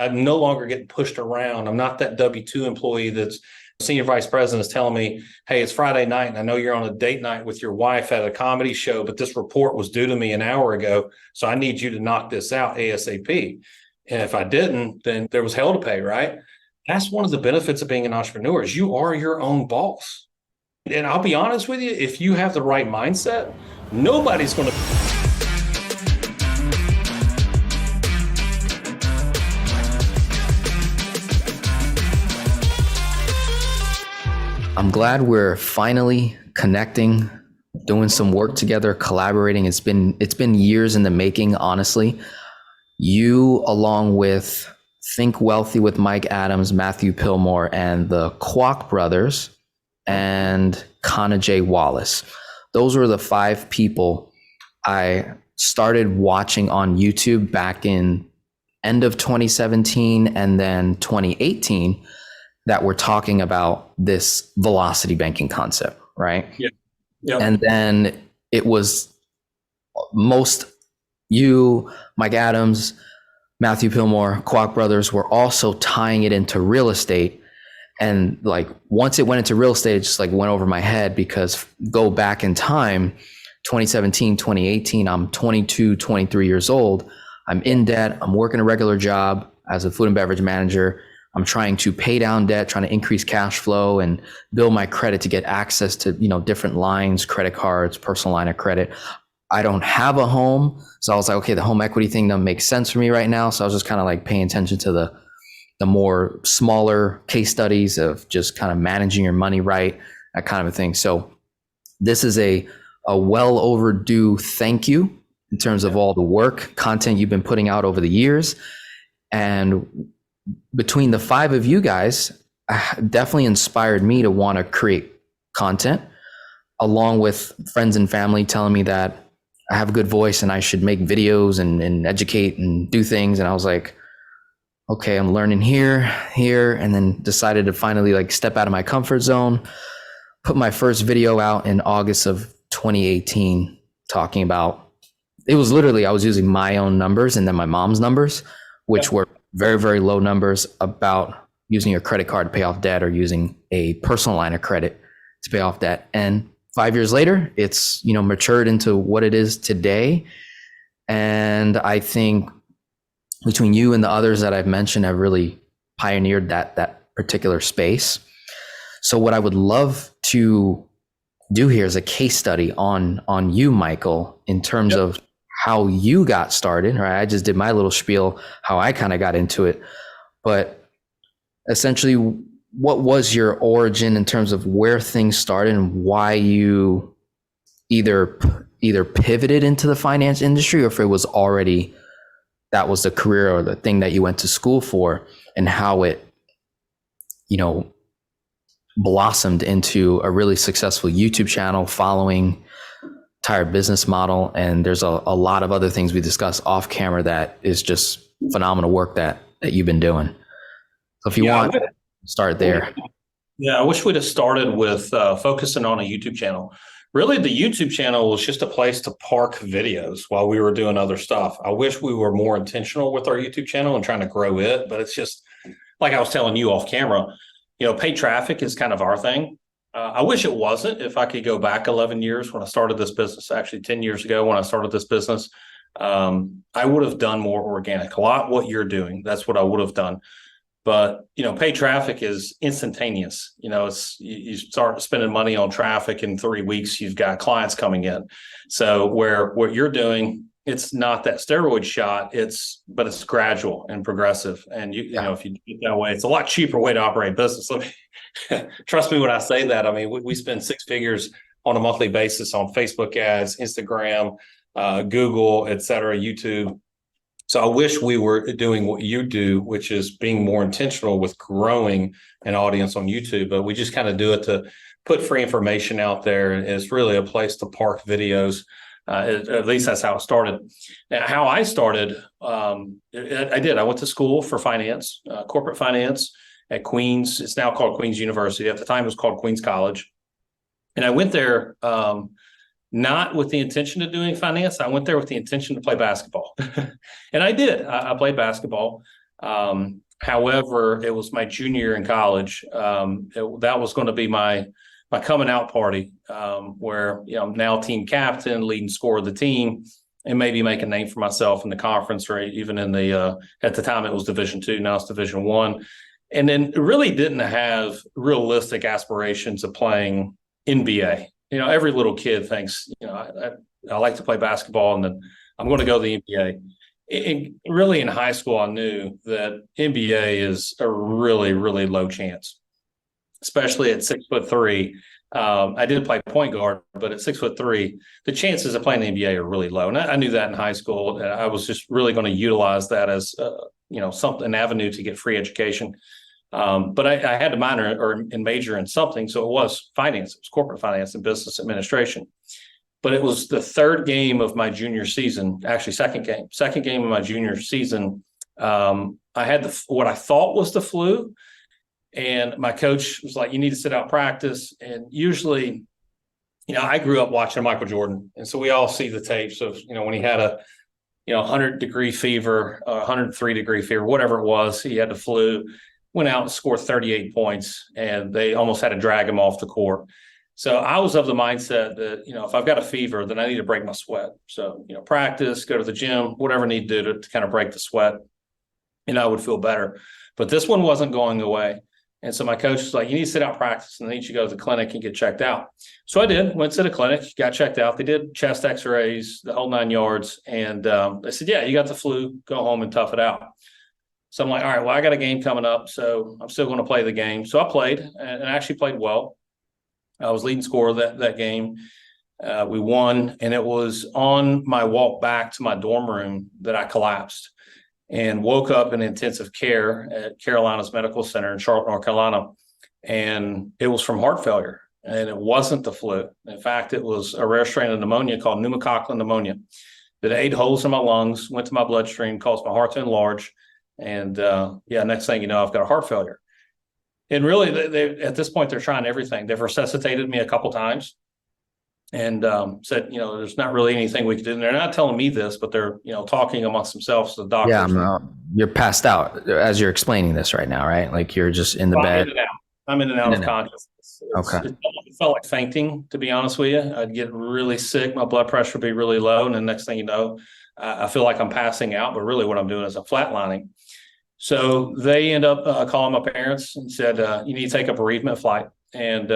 I'm no longer getting pushed around. I'm not that W-2 employee that's senior vice president is telling me, hey, it's Friday night and I know you're on a date night with your wife at a comedy show, but this report was due to me an hour ago. So I need you to knock this out ASAP. And if I didn't, then there was hell to pay, right? That's one of the benefits of being an entrepreneur is you are your own boss. And I'll be honest with you, if you have the right mindset, nobody's going to. I'm glad we're finally connecting, doing some work together, collaborating. It's been years in the making, honestly. You, along with Think Wealthy with Mike Adams, Matthew Pillmore, and the Kwok brothers, and Kana J. Wallace. Those were the 5 people I started watching on YouTube back in end of 2017 and then 2018 that were talking about this velocity banking concept, right? Yeah. Yep. And then it was you, Mike Adams, Matthew Pillmore, Kwok brothers were also tying it into real estate. And like once it went into real estate, it just like went over my head because go back in time, 2017, 2018, I'm 22, 23 years old. I'm in debt. I'm working a regular job as a food and beverage manager. I'm trying to pay down debt, trying to increase cash flow and build my credit to get access to, different lines, credit cards, personal line of credit. I don't have a home. So I was like, okay, the home equity thing doesn't make sense for me right now. So I was just kind of like paying attention to the more smaller case studies of just kind of managing your money right, that kind of a thing. So this is a well overdue thank you in terms of all the work, content you've been putting out over the years. And between the 5 of you guys, definitely inspired me to want to create content, along with friends and family telling me that I have a good voice and I should make videos and educate and do things. And I was like, okay, I'm learning here, and then decided to finally like step out of my comfort zone, put my first video out in August of 2018, talking about, it was literally, I was using my own numbers and then my mom's numbers, which were very, very low numbers about using your credit card to pay off debt or using a personal line of credit to pay off debt. And 5 years later, it's, matured into what it is today. And I think between you and the others that I've mentioned have really pioneered that particular space. So what I would love to do here is a case study on you, Michael, in terms of how you got started, right? I just did my little spiel, how I kind of got into it. But essentially, what was your origin in terms of where things started and why you either pivoted into the finance industry or if it was already, that was the career or the thing that you went to school for, and how it, blossomed into a really successful YouTube channel, following, entire business model. And there's a lot of other things we discuss off camera that is just phenomenal work that you've been doing. So if you want, start there. Yeah, I wish we'd have started with focusing on a YouTube channel. Really, the YouTube channel was just a place to park videos while we were doing other stuff. I wish we were more intentional with our YouTube channel and trying to grow it, but it's just like I was telling you off camera, paid traffic is kind of our thing. I wish it wasn't. If I could go back 11 years when I started this business, actually 10 years ago when I started this business, I would have done more organic, a lot what you're doing. That's what I would have done. But, paid traffic is instantaneous. It's you start spending money on traffic in 3 weeks, you've got clients coming in. So where what you're doing, it's not that steroid shot, but it's gradual and progressive. And if you do it that way, it's a lot cheaper way to operate business. Trust me when I say that. I mean, we spend 6 figures on a monthly basis on Facebook ads, Instagram, Google, et cetera, YouTube. So I wish we were doing what you do, which is being more intentional with growing an audience on YouTube. But we just kind of do it to put free information out there. And it's really a place to park videos. At least that's how it started. Now, how I started, I went to school for finance, corporate finance at Queens. It's now called Queens University. At the time, it was called Queens College. And I went there not with the intention of doing finance. I went there with the intention to play basketball. And I did. I played basketball. However, it was my junior year in college. That was going to be my coming out party, where, I'm now team captain, leading scorer of the team, and maybe make a name for myself in the conference, or even in the at the time it was Division II, now it's Division I. And then really didn't have realistic aspirations of playing NBA. Every little kid thinks, I like to play basketball, and then I'm going to go to the NBA. And really in high school, I knew that NBA is a really, really low chance, especially at 6'3". I did play point guard, but at 6'3", the chances of playing the NBA are really low. And I knew that in high school. And I was just really going to utilize that as, an avenue to get free education. But I had to minor and major in something. So it was finance. It was corporate finance and business administration. But it was the third game of my junior season, actually second game of my junior season. I had what I thought was the flu. And my coach was like, you need to sit out practice. And usually, I grew up watching Michael Jordan. And so we all see the tapes of, when he had a 100-degree fever, 103-degree fever, whatever it was, he had the flu, went out and scored 38 points, and they almost had to drag him off the court. So I was of the mindset that, if I've got a fever, then I need to break my sweat. So, practice, go to the gym, whatever I need to do to kind of break the sweat, and I would feel better. But this one wasn't going away. And so my coach was like, you need to sit out practice, and I need you to go to the clinic and get checked out. So I did, went to the clinic, got checked out. They did chest x-rays, the whole 9 yards. And they said, yeah, you got the flu, go home and tough it out. So I'm like, all right, well, I got a game coming up, so I'm still going to play the game. So I played, and I actually played well. I was leading scorer that game. We won, and it was on my walk back to my dorm room that I collapsed and woke up in intensive care at Carolinas Medical Center in Charlotte, North Carolina. And it was from heart failure, and it wasn't the flu. In fact, it was a rare strain of pneumonia called pneumococcal pneumonia that ate holes in my lungs, went to my bloodstream, caused my heart to enlarge. And next thing you know, I've got a heart failure. And really, they at this point, they're trying everything. They've resuscitated me a couple times and said, there's not really anything we can do. And they're not telling me this, but they're, talking amongst themselves, the doctors. Yeah, you're passed out as you're explaining this right now, right? Like you're just in the bed. I'm in and out of consciousness. Okay. It felt like fainting, to be honest with you. I'd get really sick. My blood pressure would be really low. And the next thing you know, I feel like I'm passing out, but really what I'm doing is I'm flatlining. So they end up calling my parents and said, you need to take a bereavement flight, and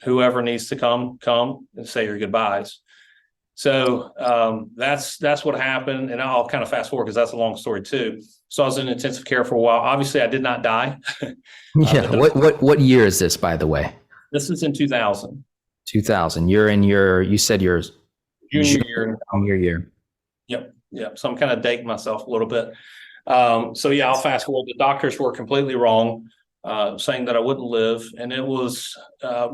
whoever needs to come and say your goodbyes. So that's what happened. And I'll kind of fast forward because that's a long story too. So I was in intensive care for a while. Obviously, I did not die. Yeah. What year is this, by the way? This is in 2000. 2000. You're in you said your junior year. Yep. So I'm kind of dating myself a little bit. I'll fast forward. The doctors were completely wrong, saying that I wouldn't live. And it was, I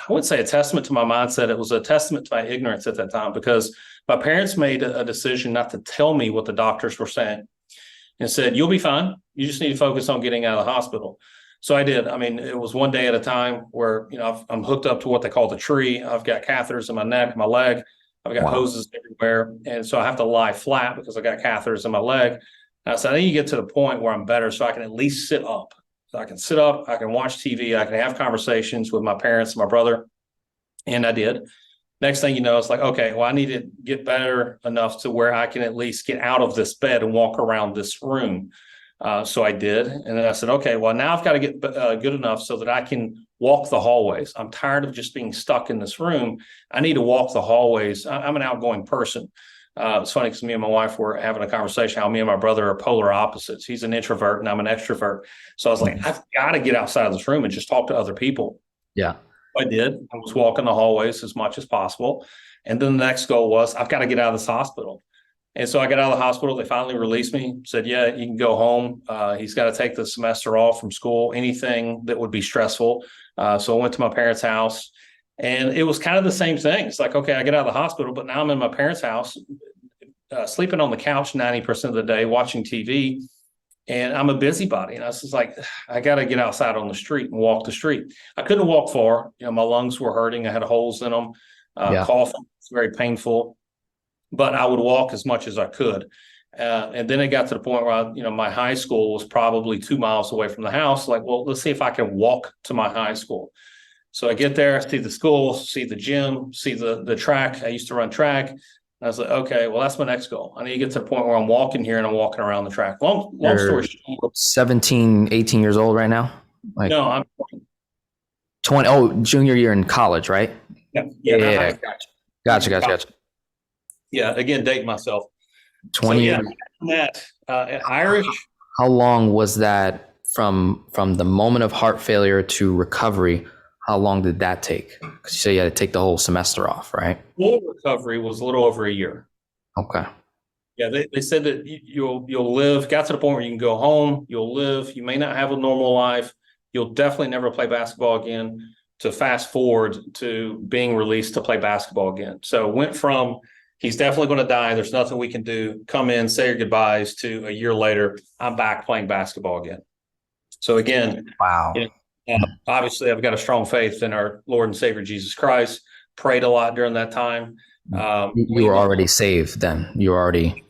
wouldn't say a testament to my mindset. It was a testament to my ignorance at that time, because my parents made a decision not to tell me what the doctors were saying and said, you'll be fine. You just need to focus on getting out of the hospital. So I did. I mean, it was one day at a time where, I'm hooked up to what they call the tree. I've got catheters in my neck, my leg. I've got hoses everywhere. And so I have to lie flat because I got catheters in my leg. And I said, I need to get to the point where I'm better so I can at least sit up. So I can sit up, I can watch TV, I can have conversations with my parents, my brother. And I did. Next thing you know, it's like, okay, well, I need to get better enough to where I can at least get out of this bed and walk around this room. So I did. And then I said, okay, well, now I've got to get good enough so that I can walk the hallways. I'm tired of just being stuck in this room. I need to walk the hallways. I'm an outgoing person. It's funny because me and my wife were having a conversation how me and my brother are polar opposites. He's an introvert and I'm an extrovert. So I was like, I've got to get outside of this room and just talk to other people. Yeah. I did. I was walking the hallways as much as possible. And then the next goal was, I've got to get out of this hospital. And so I got out of the hospital. They finally released me, said, yeah, you can go home. He's got to take the semester off from school, anything that would be stressful. So I went to my parents' house, and it was kind of the same thing. It's like, okay, I get out of the hospital, but now I'm in my parents' house, sleeping on the couch 90% of the day, watching TV, and I'm a busybody. And I was just like, I got to get outside on the street and walk the street. I couldn't walk far. My lungs were hurting. I had holes in them. Coughing was very painful. But I would walk as much as I could. And then it got to the point where, my high school was probably 2 miles away from the house. Like, well, let's see if I can walk to my high school. So I get there, see the school, see the gym, see the track. I used to run track. And I was like, okay, well, that's my next goal. I need to get to the point where I'm walking here and I'm walking around the track. Long story short. 17, 18 years old right now? Like, no, I'm 20. Oh, junior year in college, right? Yeah. Gotcha. Yeah, again, dating myself. 20 so, that Irish. How long was that from the moment of heart failure to recovery? How long did that take? Because you say you had to take the whole semester off, right? Full recovery was a little over a year. Okay. Yeah, they said that you'll live. Got to the point where you can go home. You'll live. You may not have a normal life. You'll definitely never play basketball again. To fast forward to being released to play basketball again. So went from he's definitely going to die. There's nothing we can do. Come in, say your goodbyes, to a year later, I'm back playing basketball again. So again, wow. Obviously, I've got a strong faith in our Lord and Savior Jesus Christ. Prayed a lot during that time. You were already saved then. You were already.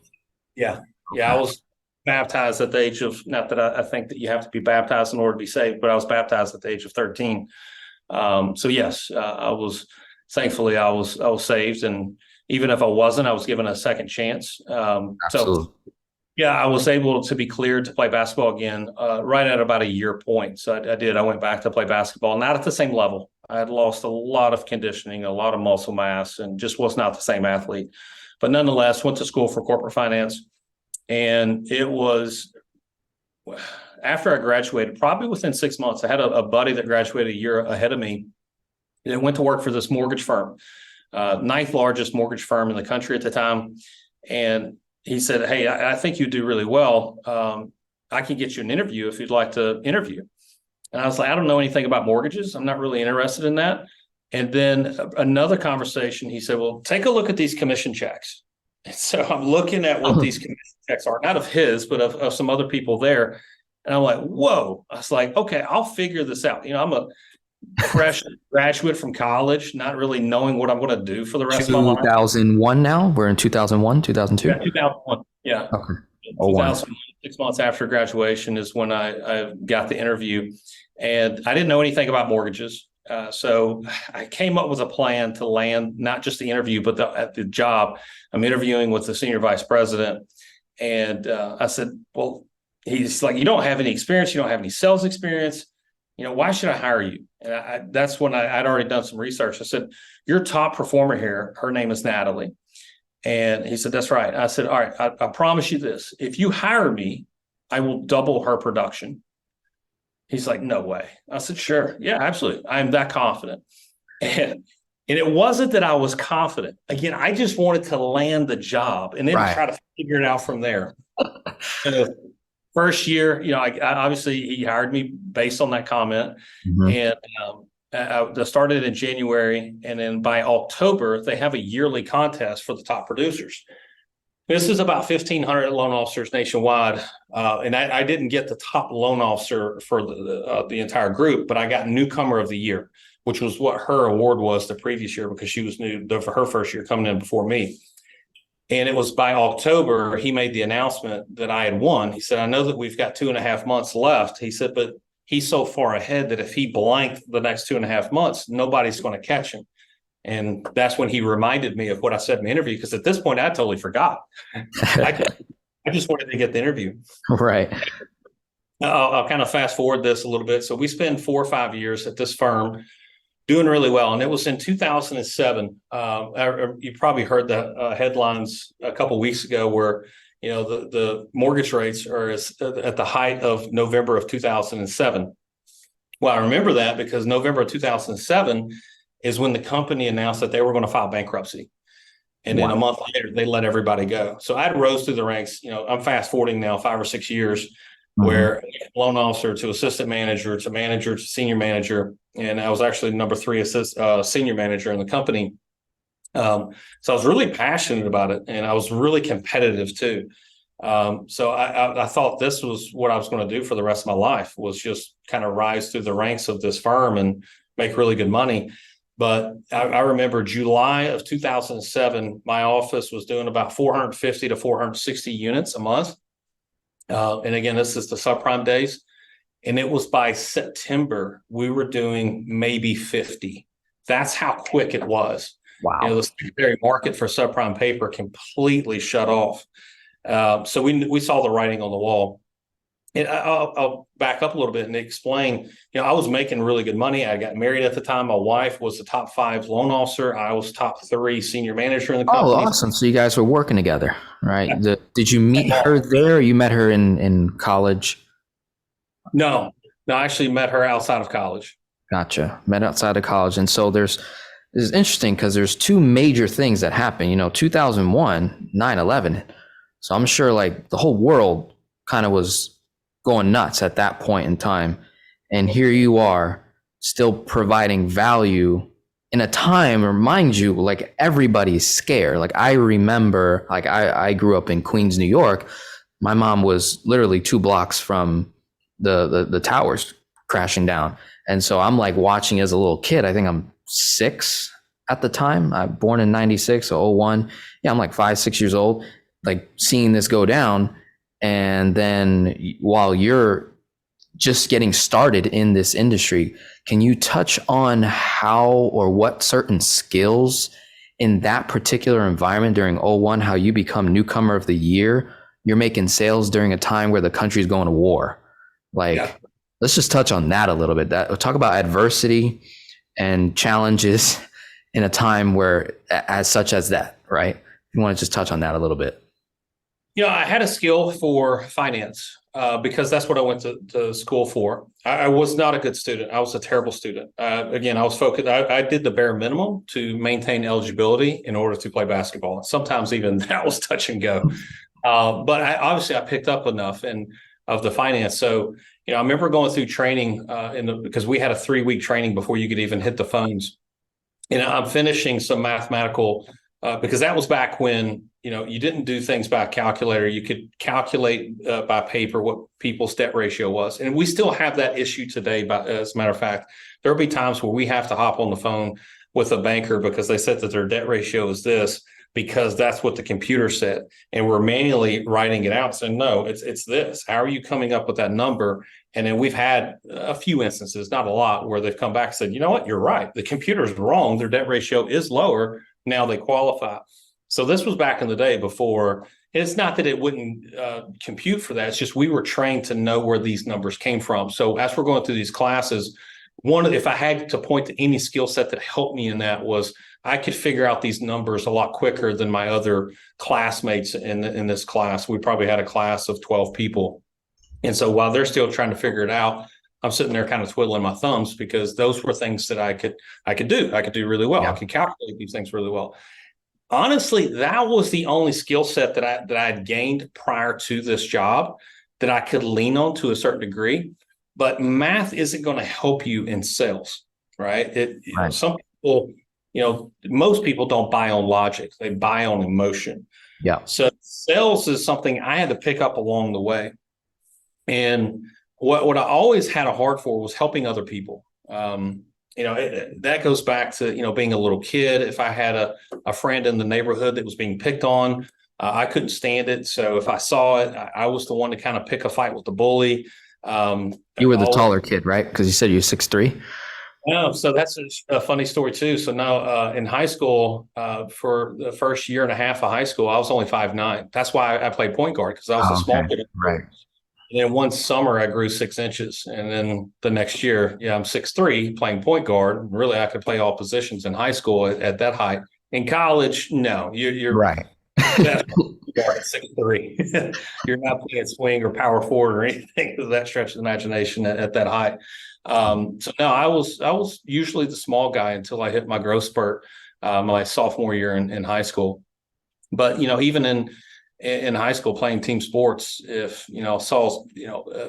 Yeah. I was baptized at the age of, not that I think that you have to be baptized in order to be saved, but I was baptized at the age of 13. So yes, I was saved, and even if I wasn't, I was given a second chance. Absolutely. So yeah, I was able to be cleared to play basketball again right at about a year point. So I went back to play basketball, not at the same level. I had lost a lot of conditioning, a lot of muscle mass, and just was not the same athlete. But nonetheless, went to school for corporate finance, and it was after I graduated, probably within 6 months. I had a buddy that graduated a year ahead of me and went to work for this mortgage firm, ninth largest mortgage firm in the country at the time. And he said, hey, I think you do really well. I can get you an interview if you'd like to interview. And I was like, I don't know anything about mortgages. I'm not really interested in that. And then another conversation, he said, well, take a look at these commission checks. And so I'm looking at what these commission checks are, not of his, but of some other people there. And I'm like, whoa. I was like, okay, I'll figure this out. I'm a fresh graduate from college, not really knowing what I'm going to do for the rest of my life. 2001 now? We're in 2001, 2002? Yeah, 2001. Yeah. Okay. 2001, 6 months after graduation is when I got the interview. And I didn't know anything about mortgages. So I came up with a plan to land not just the interview, but at the job. I'm interviewing with the senior vice president. And I said, well, he's like, you don't have any experience. You don't have any sales experience. Why should I hire you? And that's when I'd already done some research. I said, your top performer here, her name is Natalie. And he said, that's right. I said, all right, I promise you this. If you hire me, I will double her production. He's like, no way. I said, sure. Yeah, absolutely. I'm that confident. And it wasn't that I was confident. Again, I just wanted to land the job and then try to figure it out from there. First year, I obviously he hired me based on that comment. And I started in January. And then by October, they have a yearly contest for the top producers. This is about 1,500 loan officers nationwide. And I didn't get the top loan officer for the entire group, but I got newcomer of the year, which was what her award was the previous year because she was new for her first year coming in before me. And it was by October, he made the announcement that I had won. He said, I know that we've got 2.5 months left. He said, but he's so far ahead that if he blanked the next 2.5 months, nobody's going to catch him. And that's when he reminded me of what I said in the interview, because at this point, I totally forgot. I just wanted to get the interview. Right. I'll kind of fast forward this a little bit. So we spent 4 or 5 years at this firm doing really well. And it was in 2007. You probably heard the headlines a couple of weeks ago where, the mortgage rates are at the height of November of 2007. Well, I remember that because November of 2007 is when the company announced that they were going to file bankruptcy. And then a month later, they let everybody go. So I rose through the ranks. I'm fast forwarding now 5 or 6 years where loan officer to assistant manager to senior manager. And I was actually number 3 senior manager in the company. So I was really passionate about it, and I was really competitive too. So I thought this was what I was going to do for the rest of my life, was just kind of rise through the ranks of this firm and make really good money. But I remember July of 2007, my office was doing about 450 to 460 units a month. And again, this is the subprime days. And it was by September, we were doing maybe 50. That's how quick it was. Wow. The secondary market for subprime paper completely shut off. So we saw the writing on the wall. And I'll back up a little bit and explain, I was making really good money. I got married at the time. My wife was the top 5 loan officer. I was top 3 senior manager in the company. Oh, awesome. So you guys were working together, right? Yeah. Did you meet her there or you met her in college? No, I actually met her outside of college. Gotcha. Met outside of college. And so it's interesting because there's 2 major things that happen, 2001, 9/11. So I'm sure like the whole world kind of was going nuts at that point in time. And here you are still providing value in a time, or mind you, like everybody's scared. Like I remember, like I grew up in Queens, New York. My mom was literally 2 blocks from the towers crashing down. And so I'm like watching as a little kid. I think I'm 6 at the time. I'm born in 96, so 01. Yeah, I'm like 5, 6 years old, like seeing this go down. And then while you're just getting started in this industry, can you touch on how or what certain skills in that particular environment during 01, how you become newcomer of the year? You're making sales during a time where the country's going to war. Let's just touch on that a little bit. Talk about adversity and challenges in a time where, as such as that, right? You want to just touch on that a little bit. I had a skill for finance because that's what I went to school for. I was not a good student. I was a terrible student. Again, I was focused. I did the bare minimum to maintain eligibility in order to play basketball. Sometimes even that was touch and go. But I picked up enough of the finance. So, I remember going through training because we had a 3-week training before you could even hit the phones. And I'm finishing some mathematical because that was back when, you didn't do things by a calculator. You could calculate by paper what people's debt ratio was. And we still have that issue today. As a matter of fact, there'll be times where we have to hop on the phone with a banker because they said that their debt ratio is this, because that's what the computer said. And we're manually writing it out saying, no, it's this. How are you coming up with that number? And then we've had a few instances, not a lot, where they've come back and said, you know what, you're right. The computer's wrong. Their debt ratio is lower. Now they qualify. So this was back in the day before. It's not that it wouldn't compute for that. It's just we were trained to know where these numbers came from. So as we're going through these classes, if I had to point to any skill set that helped me in that was I could figure out these numbers a lot quicker than my other classmates in this class. We probably had a class of 12 people. And so while they're still trying to figure it out, I'm sitting there kind of twiddling my thumbs because those were things that I could do. I could do really well. Yeah. I could calculate these things really well. Honestly, that was the only skill set that I had gained prior to this job that I could lean on to a certain degree. But math isn't going to help you in sales, right? Some people, most people don't buy on logic. They buy on emotion. Yeah. So sales is something I had to pick up along the way. And what I always had a heart for was helping other people. That goes back to, being a little kid. If I had a friend in the neighborhood that was being picked on, I couldn't stand it. So if I saw it, I was the one to kind of pick a fight with the bully. You were the taller kid, right? Because you said you're 6'3". No, so that's a funny story too. So now in high school, for the first year and a half of high school, I was only 5'9". That's why I played point guard, because I was a small kid. Right. And then one summer I grew 6 inches. And then the next year, I'm 6'3", playing point guard. Really, I could play all positions in high school at that height. In college, no, you're right. 6'3". You're not playing swing or power forward or anything of that stretch of imagination at that height. So no, I was usually the small guy until I hit my growth spurt my sophomore year in high school. But even in high school playing team sports, if saw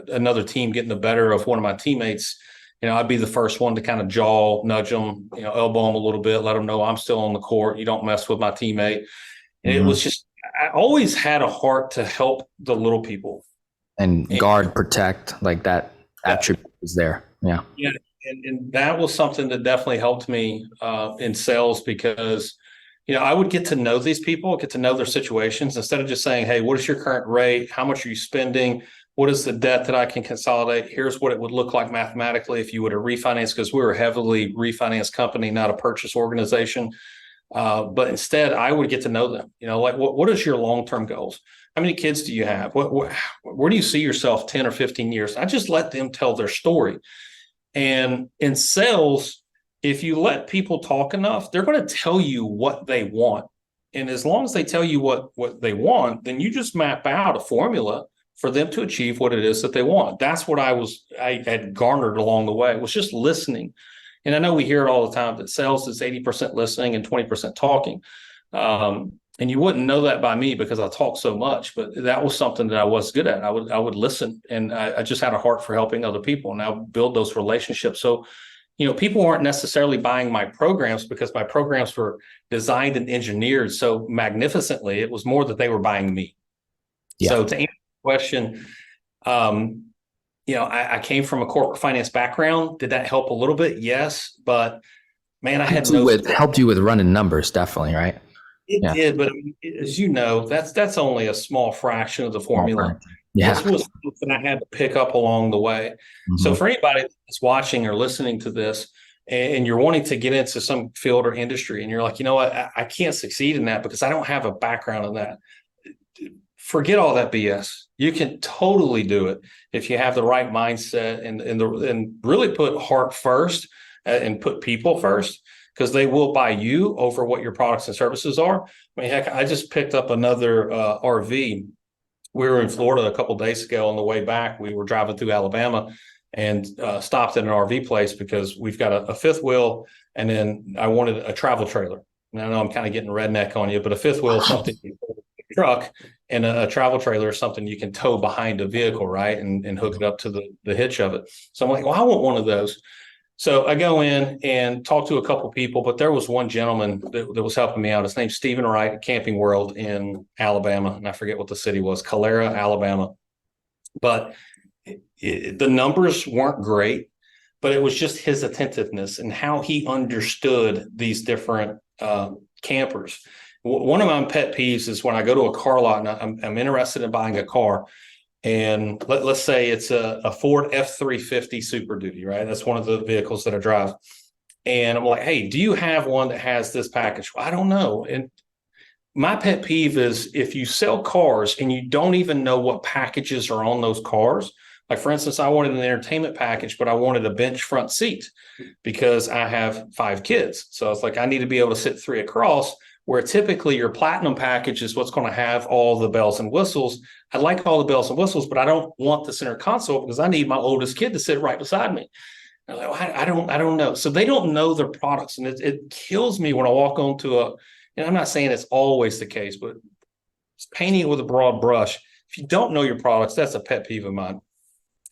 another team getting the better of one of my teammates, I'd be the first one to kind of nudge them, elbow them a little bit, let them know I'm still on the court. You don't mess with my teammate. And it was just, I always had a heart to help the little people and guard, protect, like that attribute is there. Yeah. Yeah. And that was something that definitely helped me in sales because, I would get to know these people, get to know their situations instead of just saying, hey, what is your current rate? How much are you spending? What is the debt that I can consolidate? Here's what it would look like mathematically if you were to refinance, because we were a heavily refinance company, not a purchase organization. But instead, I would get to know them. Like what is your long-term goals? How many kids do you have? Where do you see yourself 10 or 15 years? I just let them tell their story. And in sales, if you let people talk enough, they're going to tell you what they want. And as long as they tell you what they want, then you just map out a formula for them to achieve what it is that they want. That's what I had garnered along the way. It was just listening. And I know we hear it all the time that sales is 80% listening and 20% talking. And you wouldn't know that by me because I talk so much, but that was something that I was good at. I would listen, and I just had a heart for helping other people, and I would build those relationships. So, people weren't necessarily buying my programs because my programs were designed and engineered so magnificently. It was more that they were buying me. Yeah. So to answer the question, I came from a corporate finance background. Did that help a little bit? Yes, but man, I had helped you with running numbers, definitely, right? It did, but as you know, that's only a small fraction of the formula. Yeah. This was something I had to pick up along the way. Mm-hmm. So for anybody that's watching or listening to this, and you're wanting to get into some field or industry, and you're like, you know what, I can't succeed in that because I don't have a background in that. Forget all that BS. You can totally do it if you have the right mindset and really put heart first and put people first, because they will buy you over what your products and services are. I mean, heck, I just picked up another RV. We were in Florida a couple of days ago. On the way back, we were driving through Alabama and stopped at an RV place because we've got a fifth wheel, and then I wanted a travel trailer. And I know I'm kind of getting redneck on you, but a fifth wheel is something you can put in a truck, and a travel trailer is something you can tow behind a vehicle, right, and hook it up to the hitch of it. So I'm like, well, I want one of those. So I go in and talk to a couple of people, but there was one gentleman that was helping me out. His name's Stephen Wright at Camping World in Alabama, and I forget what the city was, Calera, Alabama. But the numbers weren't great, but it was just his attentiveness and how he understood these different campers. One of my pet peeves is when I go to a car lot and I'm interested in buying a car. And let's say it's a Ford F-350 Super Duty, right? That's one of the vehicles that I drive. And I'm like, hey, do you have one that has this package? Well, I don't know. And my pet peeve is if you sell cars and you don't even know what packages are on those cars. Like, for instance, I wanted an entertainment package, but I wanted a bench front seat because I have 5 kids. So it's like I need to be able to sit 3 across, where typically your platinum package is what's going to have all the bells and whistles. I like all the bells and whistles, but I don't want the center console because I need my oldest kid to sit right beside me. I'm like, well, I don't know. So they don't know their products. And it kills me when I walk onto and I'm not saying it's always the case, but it's painting it with a broad brush. If you don't know your products, that's a pet peeve of mine.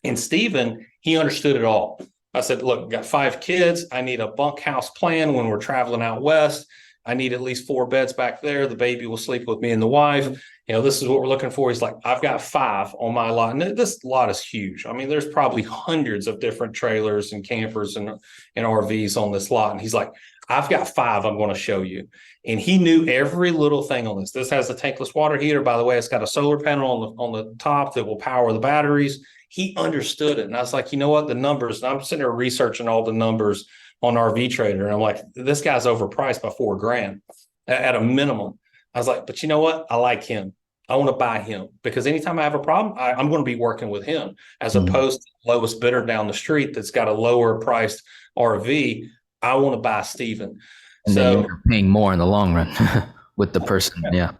And Stephen, he understood it all. I said, look, I've got 5 kids. I need a bunkhouse plan when we're traveling out west. I need at least 4 beds back there. The baby will sleep with me and the wife. This is what we're looking for. He's like, I've got 5 on my lot. And this lot is huge. I mean, there's probably hundreds of different trailers and campers and RVs on this lot. And he's like, I've got 5 I'm going to show you. And he knew every little thing on this. This has a tankless water heater. By the way, it's got a solar panel on the top that will power the batteries. He understood it. And I was like, you know what? The numbers, and I'm sitting there researching all the numbers on RV Trader. And I'm like, this guy's overpriced by $4,000 at a minimum. I was like, but you know what? I like him. I want to buy him because anytime I have a problem, I'm going to be working with him as opposed to the lowest bidder down the street that's got a lower priced RV. I want to buy Stephen. And then you're paying more in the long run with the person. Yeah.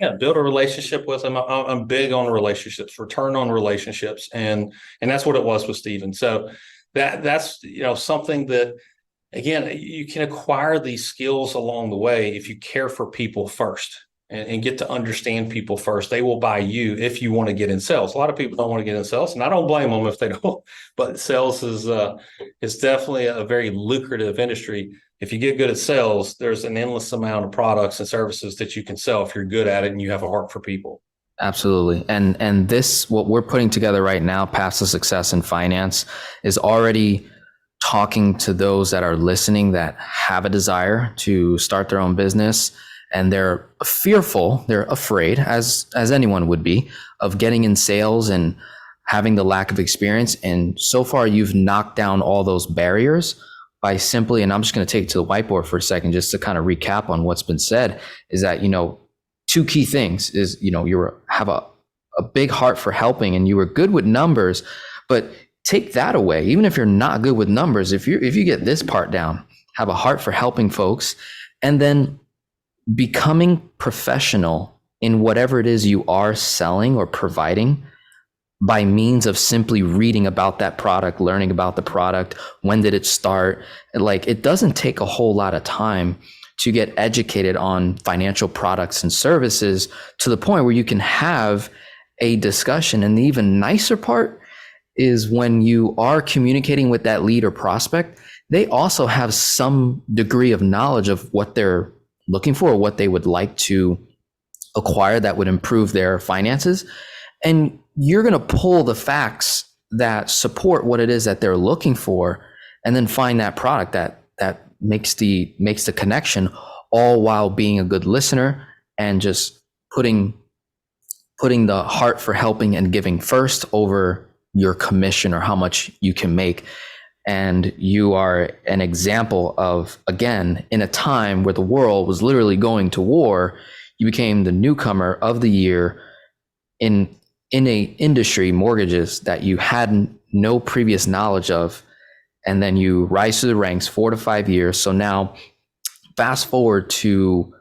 Yeah. Build a relationship with him. I'm big on relationships, return on relationships. And that's what it was with Stephen. So that's something that, again, you can acquire these skills along the way if you care for people first and get to understand people first. They will buy you if you want to get in sales. A lot of people don't want to get in sales, and I don't blame them if they don't. But sales is definitely a very lucrative industry. If you get good at sales, there's an endless amount of products and services that you can sell if you're good at it and you have a heart for people. Absolutely. And this, what we're putting together right now, Path to Success in Finance, is already talking to those that are listening that have a desire to start their own business, and they're fearful, they're afraid, as anyone would be, of getting in sales and having the lack of experience. And so far, you've knocked down all those barriers by simply, and I'm just going to take it to the whiteboard for a second, just to kind of recap on what's been said, is that, two key things is, you have a big heart for helping, and you were good with numbers. But take that away, even if you're not good with numbers, if you get this part down, have a heart for helping folks, and then becoming professional in whatever it is you are selling or providing by means of simply reading about that product, learning about the product, when did it start? Like, it doesn't take a whole lot of time to get educated on financial products and services to the point where you can have a discussion. And the even nicer part is when you are communicating with that lead or prospect, they also have some degree of knowledge of what they're looking for or what they would like to acquire that would improve their finances. And you're going to pull the facts that support what it is that they're looking for, and then find that product that makes the connection, all while being a good listener and just putting the heart for helping and giving first over your commission or how much you can make. And you are an example of, again, in a time where the world was literally going to war, you became the newcomer of the year in a industry, mortgages, that you had no previous knowledge of. And then you rise through the ranks 4 to 5 years. So now fast forward to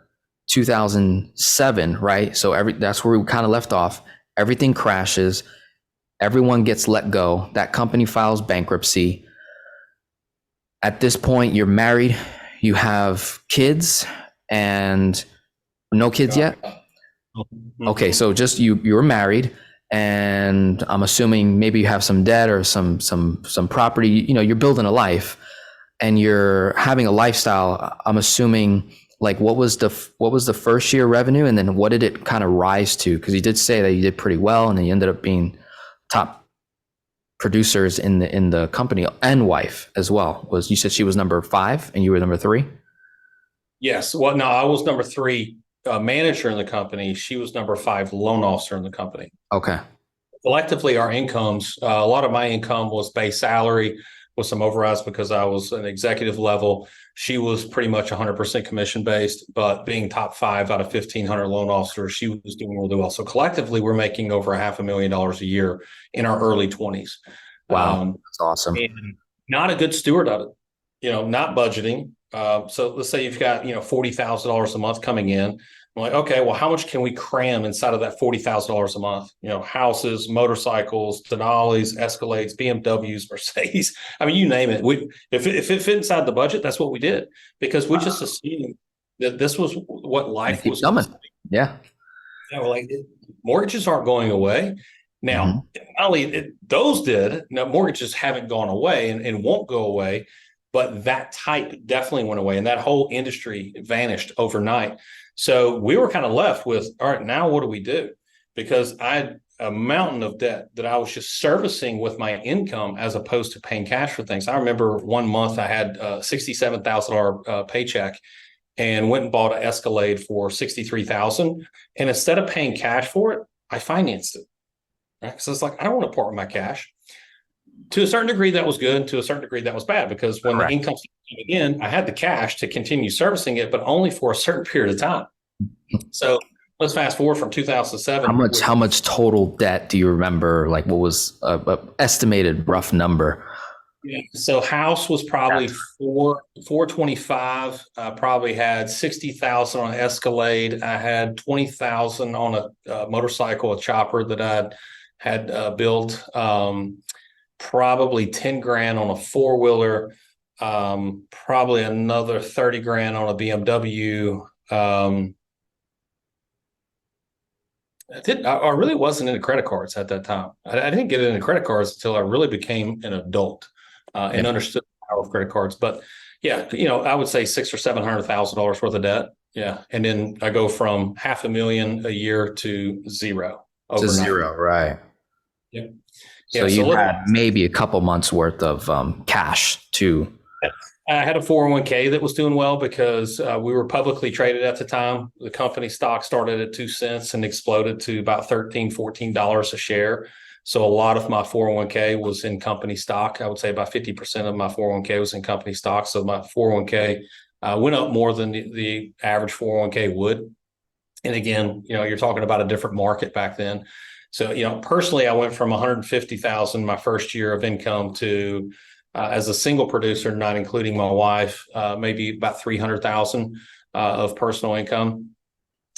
2007, right? So that's where we kind of left off. Everything crashes. Everyone gets let go. That company files bankruptcy. At this point, you're married, you have kids, and no kids yet? Okay, so just you were married, and I'm assuming maybe you have some debt or some property. You're building a life, and you're having a lifestyle. I'm assuming, like, what was the first year revenue, and then what did it kind of rise to? Because you did say that you did pretty well, and then you ended up being top producers in the company, and wife as well. You said she was number 5 and you were number 3? Yes. Well, no, I was number 3 manager in the company. She was number 5 loan officer in the company. Okay. Collectively, our incomes, a lot of my income was base salary with some overrides because I was an executive level. She was pretty much 100% commission based, but being top 5 out of 1,500 loan officers, she was doing really well. So collectively, we're making over $500,000 a year in our early 20s. Wow, that's awesome. And not a good steward of it, not budgeting. So let's say you've got, $40,000 a month coming in. I'm like, okay, well, how much can we cram inside of that $40,000 a month? Houses, motorcycles, Denali's, Escalades, BMWs, Mercedes. I mean, you name it. If it fit inside the budget, that's what we did, because we just assumed that this was what life was coming. Yeah. Mortgages aren't going away. Now, not only those did, now mortgages haven't gone away and won't go away, but that type definitely went away, and that whole industry vanished overnight. So we were kind of left with, all right, now what do we do? Because I had a mountain of debt that I was just servicing with my income as opposed to paying cash for things. I remember one month I had a $67,000 paycheck and went and bought an Escalade for $63,000. And instead of paying cash for it, I financed it. Right? So it's like, I don't want to part with my cash. To a certain degree, that was good. To a certain degree, that was bad, because when the income came in, I had the cash to continue servicing it, but only for a certain period of time. So let's fast forward from 2007. How much total debt do you remember? Like, what was a estimated rough number? Yeah. So house was probably 425. I probably had 60,000 on an Escalade. I had 20,000 on a motorcycle, a chopper that I had built. Probably 10 grand on a 4-wheeler, probably another 30 grand on a BMW. I really wasn't into credit cards at that time. I didn't get into credit cards until I really became an adult and understood the power of credit cards. But yeah, I would say $600,000 or $700,000 worth of debt. Yeah. And then I go from $500,000 a year to zero overnight. To zero, right. Yeah. So you had maybe a couple months worth of cash to. I had a 401k that was doing well because we were publicly traded at the time. The company stock started at 2 cents and exploded to about $13-14 a share. So a lot of my 401k was in company stock. I would say about 50% of my 401k was in company stock. So my 401k went up more than the average 401k would. And again, you're talking about a different market back then. So, personally, I went from 150,000 my first year of income to as a single producer, not including my wife, maybe about 300,000 of personal income.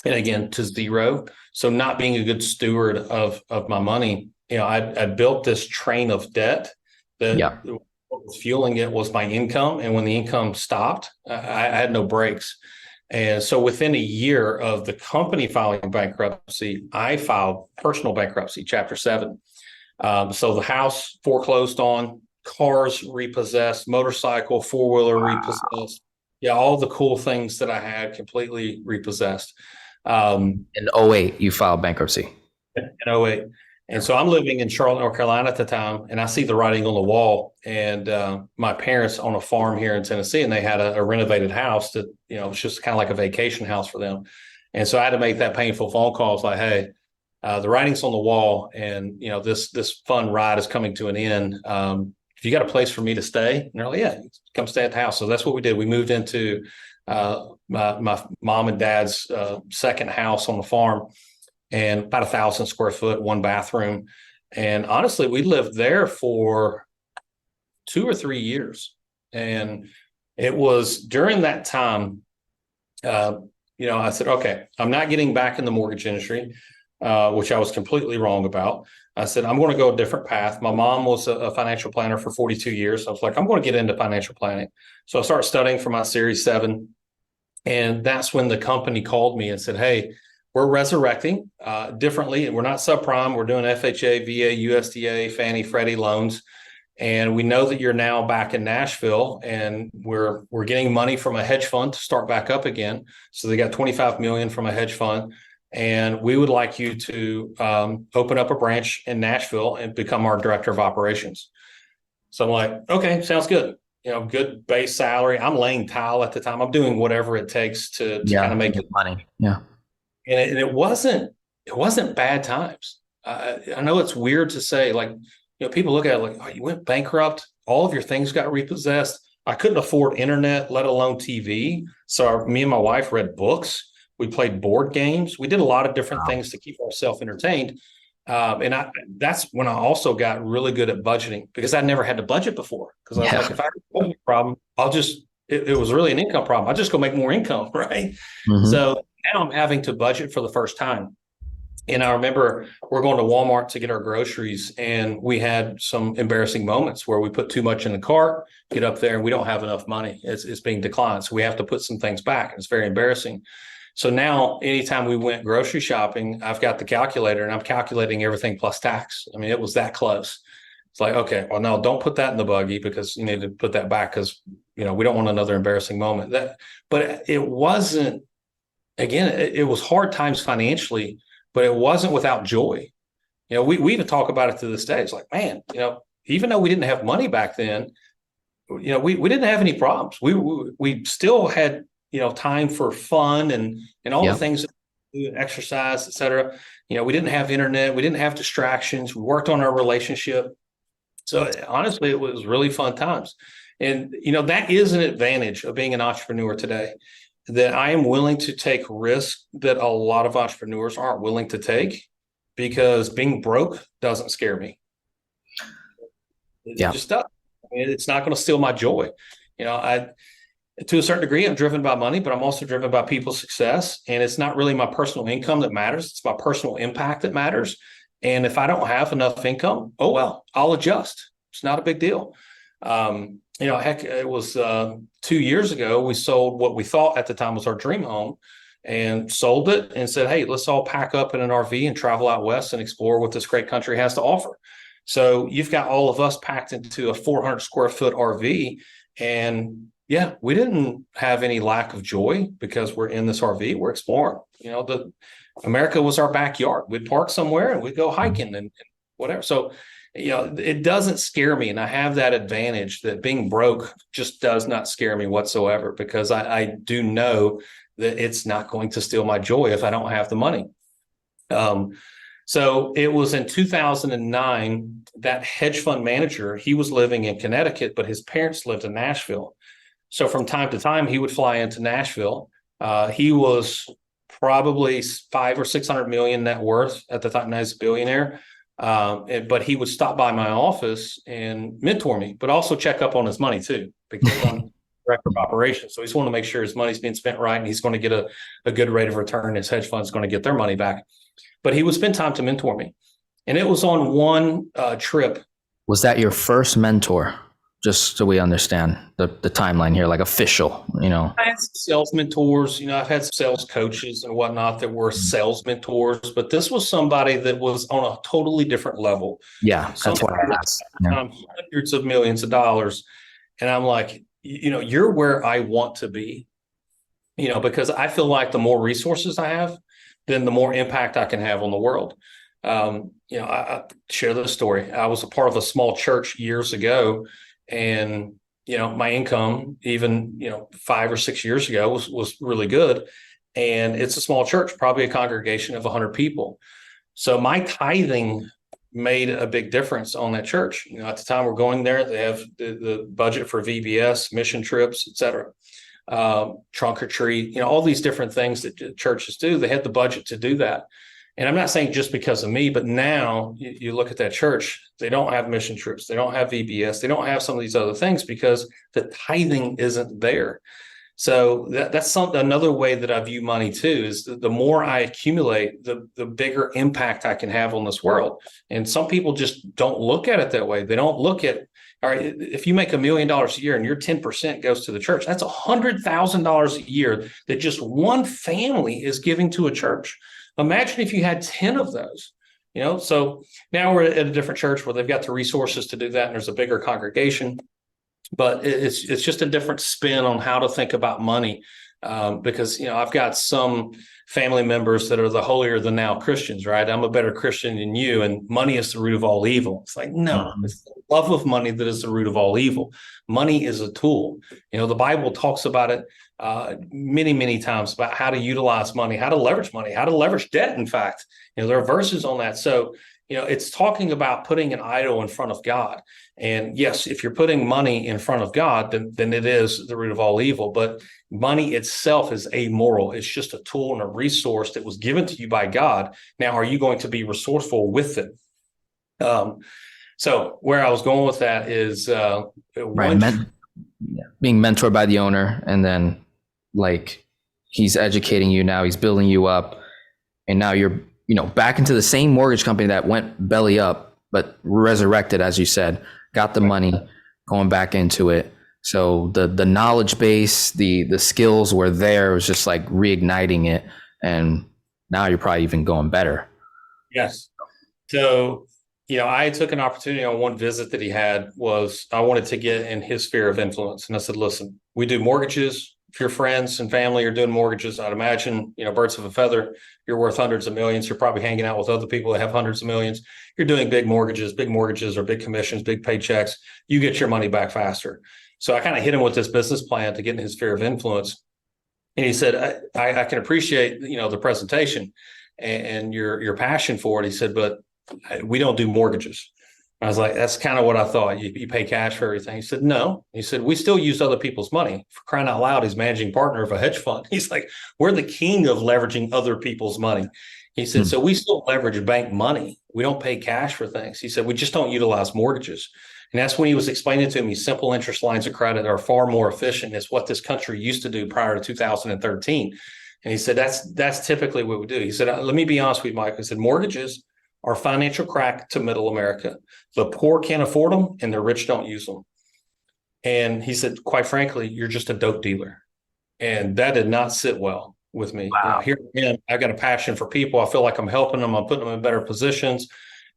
And again, to zero. So not being a good steward of my money, I built this train of debt that what was fueling it was my income. And when the income stopped, I had no brakes. And so within a year of the company filing bankruptcy, I filed personal bankruptcy, Chapter 7. So the house foreclosed on, cars repossessed, motorcycle, four-wheeler repossessed. Yeah, all the cool things that I had completely repossessed. In 2008, you filed bankruptcy. In 2008. And so I'm living in Charlotte, North Carolina at the time, and I see the writing on the wall. And my parents own a farm here in Tennessee, and they had a renovated house that, it's just kind of like a vacation house for them. And so I had to make that painful phone call. It's like, hey, the writing's on the wall, and, this fun ride is coming to an end. If you got a place for me to stay, and they're like, yeah, come stay at the house. So that's what we did. We moved into my mom and dad's second house on the farm, and about 1,000 square foot, 1 bathroom. And honestly, we lived there for 2 or 3 years. And it was during that time, I said, okay, I'm not getting back in the mortgage industry, which I was completely wrong about. I said, I'm going to go a different path. My mom was a financial planner for 42 years. I was like, I'm going to get into financial planning. So I started studying for my Series 7. And that's when the company called me and said, hey, we're resurrecting differently. We're not subprime. We're doing FHA, VA, USDA, Fannie, Freddie loans. And we know that you're now back in Nashville, and we're getting money from a hedge fund to start back up again. So they got $25 million from a hedge fund. And we would like you to open up a branch in Nashville and become our director of operations. So I'm like, okay, sounds good. Good base salary. I'm laying tile at the time. I'm doing whatever it takes to kind of make it money. Yeah. And it wasn't bad times. I know it's weird to say, like, people look at it like, oh, you went bankrupt. All of your things got repossessed. I couldn't afford internet, let alone TV. So me and my wife read books. We played board games. We did a lot of different things to keep ourselves entertained. And that's when I also got really good at budgeting, because I never had to budget before. Because I was like, if I have a budget problem, it was really an income problem. I'll just go make more income, right? Mm-hmm. So now I'm having to budget for the first time. And I remember we're going to Walmart to get our groceries, and we had some embarrassing moments where we put too much in the cart, get up there, and we don't have enough money. It's being declined. So we have to put some things back. It's very embarrassing. So now anytime we went grocery shopping, I've got the calculator and I'm calculating everything plus tax. I mean, it was that close. It's like, okay, well, no, don't put that in the buggy, because you need to put that back, because, we don't want another embarrassing moment. But it wasn't, again, it was hard times financially, but it wasn't without joy. We even talk about it to this day. It's like, man, even though we didn't have money back then, we didn't have any problems. We still had, time for fun and all the things, exercise, et cetera. We didn't have internet. We didn't have distractions. We worked on our relationship. So honestly, it was really fun times. And, that is an advantage of being an entrepreneur today, that I am willing to take risks that a lot of entrepreneurs aren't willing to take, because being broke doesn't scare me. It just does. It's not going to steal my joy. To a certain degree, I'm driven by money, but I'm also driven by people's success. And it's not really my personal income that matters. It's my personal impact that matters. And if I don't have enough income, oh, well, I'll adjust. It's not a big deal. Heck, it was 2 years ago, we sold what we thought at the time was our dream home, and sold it and said, hey, let's all pack up in an RV and travel out west and explore what this great country has to offer. So you've got all of us packed into a 400 square foot RV. And yeah, we didn't have any lack of joy because we're in this RV, we're exploring. America was our backyard. We'd park somewhere and we'd go hiking and whatever. So it doesn't scare me. And I have that advantage that being broke just does not scare me whatsoever, because I do know that it's not going to steal my joy if I don't have the money. So it was in 2009, that hedge fund manager, he was living in Connecticut, but his parents lived in Nashville. So from time to time, he would fly into Nashville. He was probably 500 or 600 million net worth at the time. Now he's a billionaire. But he would stop by my office and mentor me, but also check up on his money too, because I'm director of operations. So he's want to make sure his money's being spent right, and he's going to get a good rate of return. His hedge fund's going to get their money back. But he would spend time to mentor me. And it was on one trip. Was that your first mentor? Just so we understand the timeline here, like official, I had sales mentors, I've had sales coaches and whatnot that were sales mentors, but this was somebody that was on a totally different level. Yeah, that's what I asked. Yeah. Hundreds of millions of dollars. And I'm like, you're where I want to be, because I feel like the more resources I have, then the more impact I can have on the world. I share this story. I was a part of a small church years ago, and my income, even 5 or 6 years ago, was really good. And it's a small church, probably a congregation of 100 people. So my tithing made a big difference on that church. At the time we're going there, they have the budget for VBS, mission trips, et cetera. Trunk or treat, all these different things that churches do. They had the budget to do that. And I'm not saying just because of me, but now you look at that church, they don't have mission trips, they don't have VBS, they don't have some of these other things because the tithing isn't there. So that's another way that I view money too, is the more I accumulate, the bigger impact I can have on this world. And some people just don't look at it that way. They don't look at, all right, if you make $1 million a year and your 10% goes to the church, that's $100,000 a year that just one family is giving to a church. Imagine if you had 10 of those, so now we're at a different church where they've got the resources to do that. And there's a bigger congregation, but it's just a different spin on how to think about money. Because, I've got some family members that are the holier than thou Christians, right? I'm a better Christian than you, and money is the root of all evil. It's like, no, it's the love of money that is the root of all evil. Money is a tool. The Bible talks about it many, many times about how to utilize money, how to leverage debt. In fact, there are verses on that. So, it's talking about putting an idol in front of God. And yes, if you're putting money in front of God, then it is the root of all evil. But money itself is amoral. It's just a tool and a resource that was given to you by God. Now, are you going to be resourceful with it? So where I was going with that is being mentored by the owner, and then like he's educating you now, he's building you up, and now you're back into the same mortgage company that went belly up, but resurrected, as you said, got the money, going back into it. So the knowledge base, the skills were there. It was just like reigniting it. And now you're probably even going better. Yes. So, I took an opportunity on one visit that he had. Was I wanted to get in his sphere of influence. And I said, listen, we do mortgages. If your friends and family are doing mortgages, I'd imagine, birds of a feather, you're worth hundreds of millions. You're probably hanging out with other people that have hundreds of millions. You're doing big mortgages or big commissions, big paychecks. You get your money back faster. So I kind of hit him with this business plan to get in his sphere of influence. And he said, I can appreciate, the presentation and your passion for it. He said, but we don't do mortgages. I was like, that's kind of what I thought. You pay cash for everything. He said, no. He said, we still use other people's money. For crying out loud, he's managing partner of a hedge fund. He's like, we're the king of leveraging other people's money. He said, so we still leverage bank money. We don't pay cash for things. He said, we just don't utilize mortgages. And that's when he was explaining to me simple interest lines of credit are far more efficient. It's what this country used to do prior to 2013. And he said, that's typically what we do. He said, let me be honest with you, Mike. He said, mortgages are financial crack to middle America. The poor can't afford them and the rich don't use them. And he said, quite frankly, you're just a dope dealer. And that did not sit well with me. Wow. Here again, I got a passion for people. I feel like I'm helping them. I'm putting them in better positions.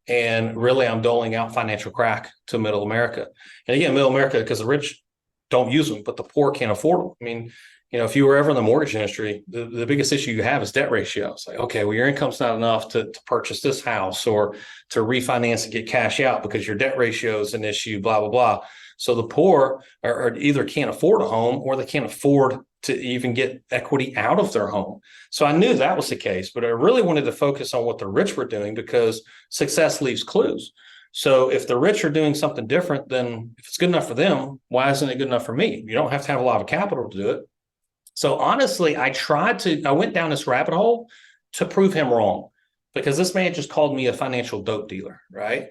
And really, I'm doling out financial crack to middle America. And again, middle America, because the rich don't use them, but the poor can't afford them. I mean, if you were ever in the mortgage industry, the biggest issue you have is debt ratio. It's like, okay, well, your income's not enough to purchase this house or to refinance and get cash out because your debt ratio is an issue, blah, blah, blah. So the poor are either can't afford a home or they can't afford to even get equity out of their home. So I knew that was the case, but I really wanted to focus on what the rich were doing because success leaves clues. So if the rich are doing something different, then if it's good enough for them, why isn't it good enough for me? You don't have to have a lot of capital to do it. So honestly, I went down this rabbit hole to prove him wrong because this man just called me a financial dope dealer, right?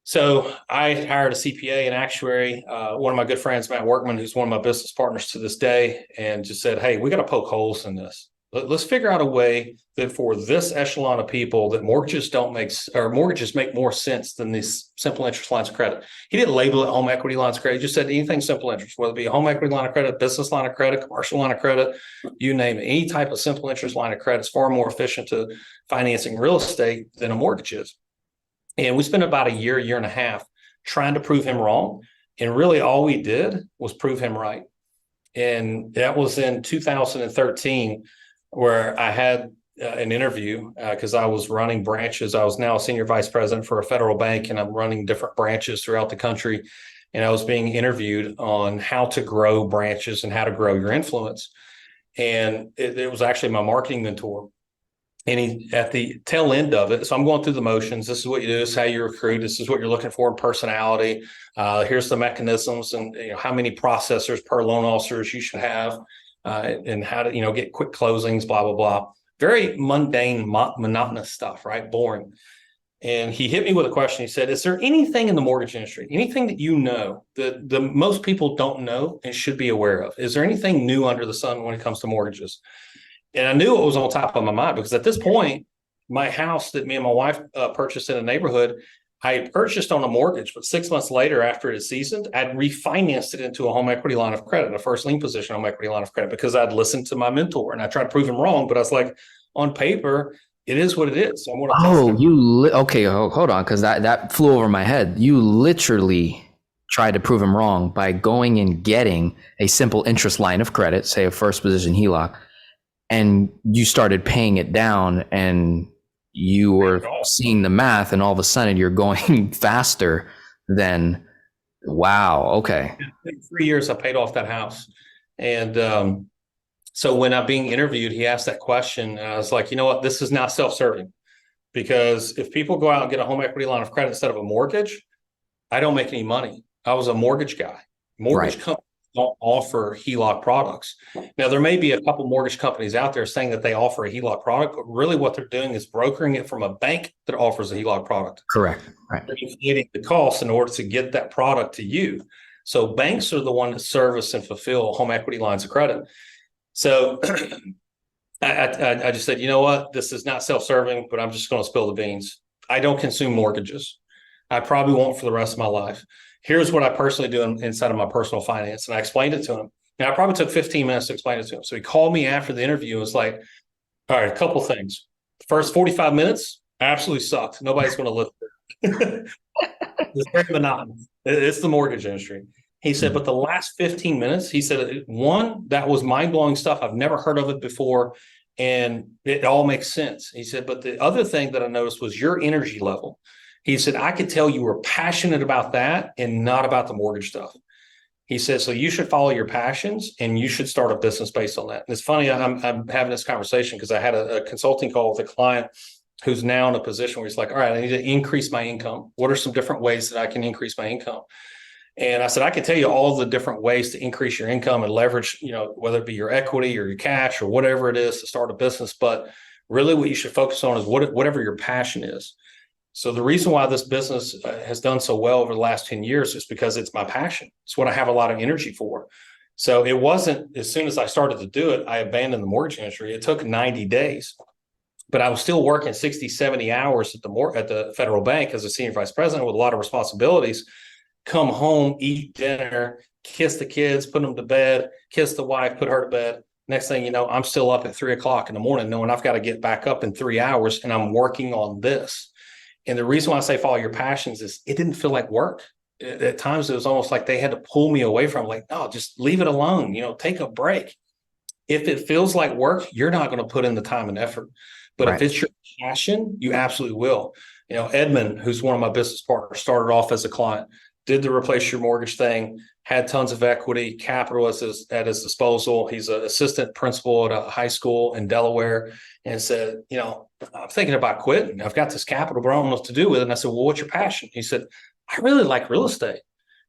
So I hired a CPA and actuary, one of my good friends, Matt Workman, who's one of my business partners to this day, and just said, hey, we got to poke holes in this. Let's figure out a way that for this echelon of people that mortgages make more sense than these simple interest lines of credit. He didn't label it home equity lines of credit. He just said anything simple interest, whether it be a home equity line of credit, business line of credit, commercial line of credit, you name it. Any type of simple interest line of credit is far more efficient to financing real estate than a mortgage is. And we spent about a year and a half trying to prove him wrong. And really all we did was prove him right. And that was in 2013. Where I had an interview because I was running branches. I was now a senior vice president for a federal bank, and I'm running different branches throughout the country. And I was being interviewed on how to grow branches and how to grow your influence. And it was actually my marketing mentor. And he, at the tail end of it, so I'm going through the motions. This is what you do. This is how you recruit. This is what you're looking for in personality. Here's the mechanisms and how many processors per loan officers you should have. And how to, get quick closings, blah, blah, blah. Very mundane, monotonous stuff, right? Boring. And he hit me with a question. He said, is there anything in the mortgage industry, anything that you know that the most people don't know and should be aware of? Is there anything new under the sun when it comes to mortgages? And I knew it was on top of my mind because at this point, my house that me and my wife purchased in a neighborhood, I had purchased on a mortgage, but 6 months later, after it had seasoned, I'd refinanced it into a home equity line of credit, a first lien position home equity line of credit, because I'd listened to my mentor and I tried to prove him wrong. But I was like, on paper, it is what it is. So I'm going to okay, hold on, because that flew over my head. You literally tried to prove him wrong by going and getting a simple interest line of credit, say a first position HELOC, and you started paying it down and you were seeing the math, and all of a sudden you're going faster than, wow, okay. In 3 years, I paid off that house. And so when I'm being interviewed, he asked that question, and I was like, you know what, this is not self-serving, because if people go out and get a home equity line of credit instead of a mortgage, I don't make any money. I was a mortgage guy. Mortgage companies don't offer HELOC products. Now, there may be a couple mortgage companies out there saying that they offer a HELOC product, but really what they're doing is brokering it from a bank that offers a HELOC product. Correct. Right. They're inflating the cost in order to get that product to you. So banks are the one that service and fulfill home equity lines of credit. So I just said, you know what, this is not self-serving, but I'm just going to spill the beans. I don't consume mortgages. I probably won't for the rest of my life. Here's what I personally do inside of my personal finance. And I explained it to him. And I probably took 15 minutes to explain it to him. So he called me after the interview and was like, all right, a couple things. First 45 minutes absolutely sucked. Nobody's going to listen. It's very monotonous. It's the mortgage industry. He said, but the last 15 minutes, he said, one, that was mind-blowing stuff. I've never heard of it before. And it all makes sense. He said, but the other thing that I noticed was your energy level. He said, I could tell you were passionate about that and not about the mortgage stuff. He said, so you should follow your passions and you should start a business based on that. And it's funny, I'm having this conversation because I had a consulting call with a client who's now in a position where he's like, all right, I need to increase my income. What are some different ways that I can increase my income? And I said, I can tell you all the different ways to increase your income and leverage, whether it be your equity or your cash or whatever it is to start a business. But really what you should focus on is whatever your passion is. So the reason why this business has done so well over the last 10 years is because it's my passion. It's what I have a lot of energy for. So it wasn't, as soon as I started to do it, I abandoned the mortgage industry. It took 90 days, but I was still working 60, 70 hours at the federal bank as a senior vice president with a lot of responsibilities. Come home, eat dinner, kiss the kids, put them to bed, kiss the wife, put her to bed. Next thing you know, I'm still up at 3:00 in the morning knowing I've got to get back up in 3 hours and I'm working on this. And the reason why I say follow your passions is it didn't feel like work. At times it was almost like they had to pull me away from, like, no, just leave it alone, take a break. If it feels like work, you're not going to put in the time and effort. But if it's your passion, you absolutely will. Edmund, who's one of my business partners, started off as a client, did the replace your mortgage thing, had tons of equity, capital at his disposal. He's an assistant principal at a high school in Delaware, and said, I'm thinking about quitting. I've got this capital, but I don't know what to do with it. And I said, well, what's your passion? He said, I really like real estate.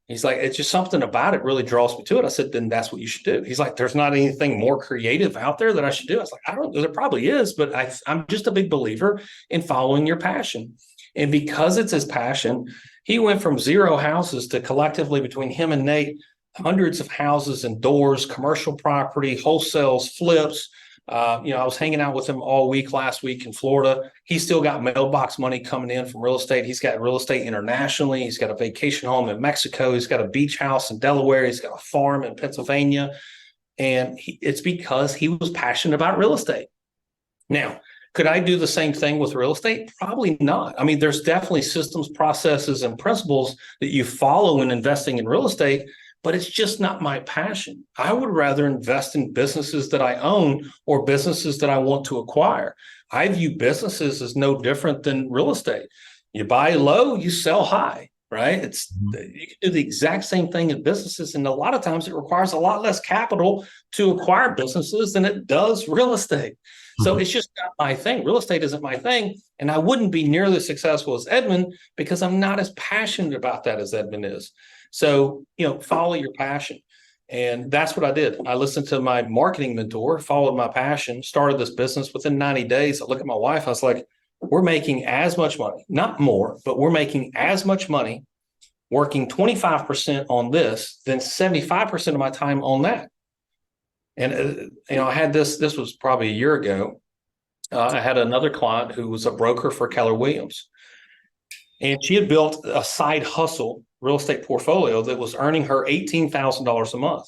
He's like, it's just something about it really draws me to it. I said, then that's what you should do. He's like, there's not anything more creative out there that I should do. I was like, I don't know, there probably is, but I'm just a big believer in following your passion. And because it's his passion, he went from 0 houses to collectively between him and Nate, hundreds of houses and doors, commercial property, wholesales, flips. I was hanging out with him all week last week in Florida. He's still got mailbox money coming in from real estate. He's got real estate internationally. He's got a vacation home in Mexico. He's got a beach house in Delaware. He's got a farm in Pennsylvania. And it's because he was passionate about real estate. Now, could I do the same thing with real estate? Probably not. I mean, there's definitely systems, processes, and principles that you follow in investing in real estate, but it's just not my passion. I would rather invest in businesses that I own or businesses that I want to acquire. I view businesses as no different than real estate. You buy low, you sell high, right? You can do the exact same thing in businesses. And a lot of times it requires a lot less capital to acquire businesses than it does real estate. So it's just not my thing. Real estate isn't my thing. And I wouldn't be nearly as successful as Edmund because I'm not as passionate about that as Edmund is. So, follow your passion. And that's what I did. I listened to my marketing mentor, followed my passion, started this business. Within 90 days, I look at my wife, I was like, we're making as much money, not more, but we're making as much money working 25% on this than 75% of my time on that. And, I had this was probably a year ago. I had another client who was a broker for Keller Williams. And she had built a side hustle real estate portfolio that was earning her $18,000 a month.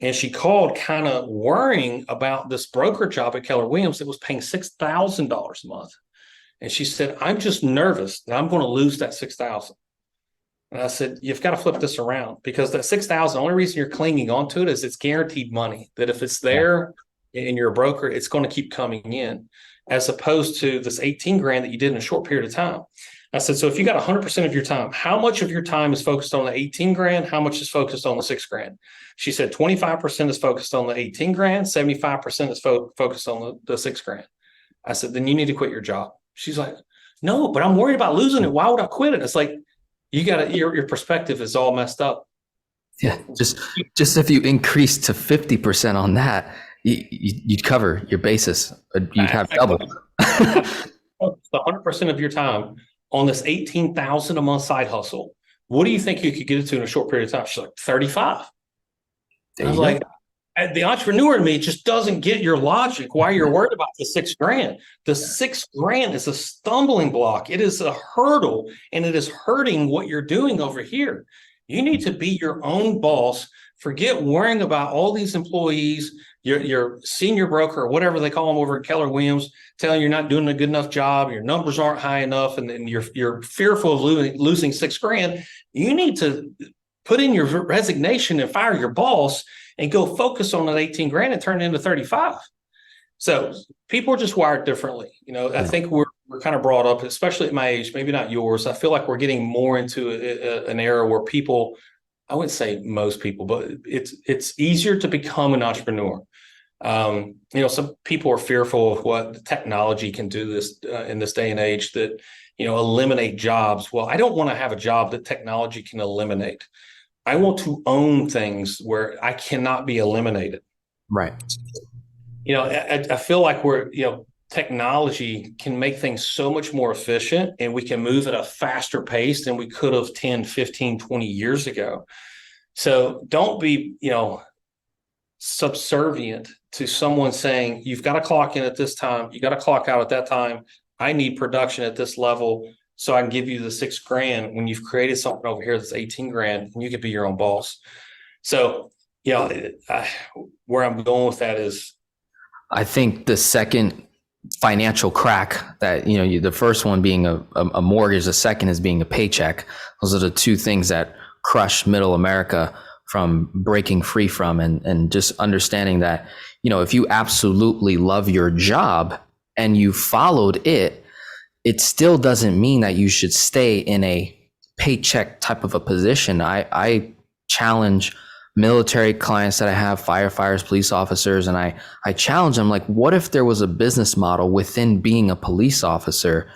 And she called kind of worrying about this broker job at Keller Williams that was paying $6,000 a month. And she said, I'm just nervous that I'm going to lose that $6,000. And I said, you've got to flip this around because that $6,000, the only reason you're clinging on to it is it's guaranteed money, that if it's there and you're a broker, it's going to keep coming in, as opposed to this 18 grand that you did in a short period of time. I said, so if you got 100% of your time, how much of your time is focused on the 18 grand? How much is focused on the 6 grand? She said, 25% is focused on the 18 grand, 75% is focused on the 6 grand. I said, then you need to quit your job. She's like, no, but I'm worried about losing it. Why would I quit it? It's like, your perspective is all messed up. Yeah. Just if you increase to 50% on that, you'd cover your basis. You'd have double. 100% of your time on this $18,000 a month side hustle. What do you think you could get it to in a short period of time? She's like, 35. I was like, the entrepreneur in me just doesn't get your logic why you're worried about the 6 grand. The 6 grand is a stumbling block. It is a hurdle, and it is hurting what you're doing over here. You need to be your own boss. Forget worrying about all these employees, your senior broker, or whatever they call them over at Keller Williams, telling you're not doing a good enough job, your numbers aren't high enough, and you're fearful of losing 6 grand. You need to put in your resignation and fire your boss and go focus on that 18 grand and turn it into 35. So people are just wired differently. I think we're kind of brought up, especially at my age, maybe not yours. I feel like we're getting more into an era where people, I wouldn't say most people, but it's easier to become an entrepreneur. Some people are fearful of what technology can do this in this day and age that, eliminate jobs. Well, I don't want to have a job that technology can eliminate. I want to own things where I cannot be eliminated. Right. I feel like technology can make things so much more efficient, and we can move at a faster pace than we could have 10, 15, 20 years ago. So don't be, subservient to someone saying, you've got to clock in at this time. You got to clock out at that time. I need production at this level, so I can give you the 6 grand when you've created something over here that's 18 grand, and you could be your own boss. So, where I'm going with that is, I think the second financial crack that, the first one being a mortgage, the second is being a paycheck. Those are the two things that crush middle America breaking free from, and just understanding that, you know, if you absolutely love your job and you followed it, it still doesn't mean that you should stay in a paycheck type of a position. I challenge military clients that I have, firefighters, police officers, and I challenge them, like, what if there was a business model within being a police officer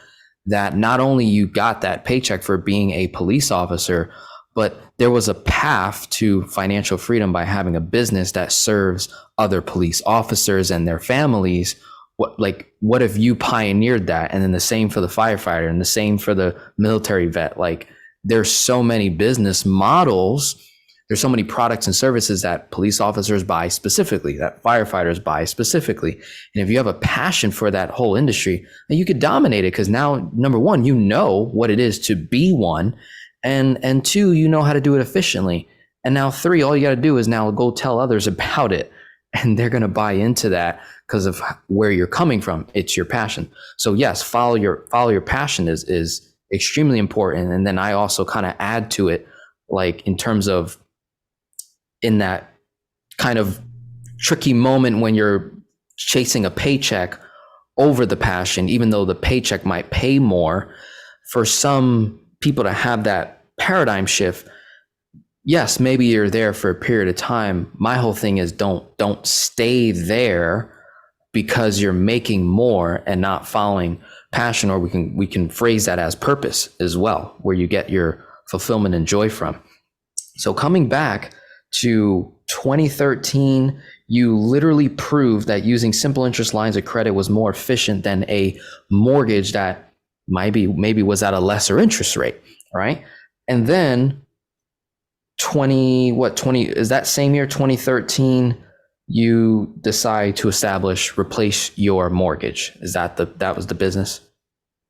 that not only you got that paycheck for being a police officer, but there was a path to financial freedom by having a business that serves other police officers and their families? What if you pioneered that? And then the same for the firefighter, and the same for the military vet. Like, there's so many business models. There's so many products and services that police officers buy specifically, that firefighters buy specifically. And if you have a passion for that whole industry, then you could dominate it, because now, number one, you know what it is to be one. And two, you know how to do it efficiently. And now three, all you got to do is now go tell others about it. And they're going to buy into that because of where you're coming from. It's your passion. So yes, follow your passion is extremely important. And then I also kind of add to it, like, in terms of, in that kind of tricky moment when you're chasing a paycheck over the passion, even though the paycheck might pay more, for some people to have that paradigm shift. Yes, maybe you're there for a period of time. My whole thing is don't stay there because you're making more and not following passion, or we can phrase that as purpose as well, where you get your fulfillment and joy from. So coming back to 2013, you literally proved that using simple interest lines of credit was more efficient than a mortgage that maybe was at a lesser interest rate, right? And then 20 is that same year, 2013, you decide to replace your mortgage. Is that was the business?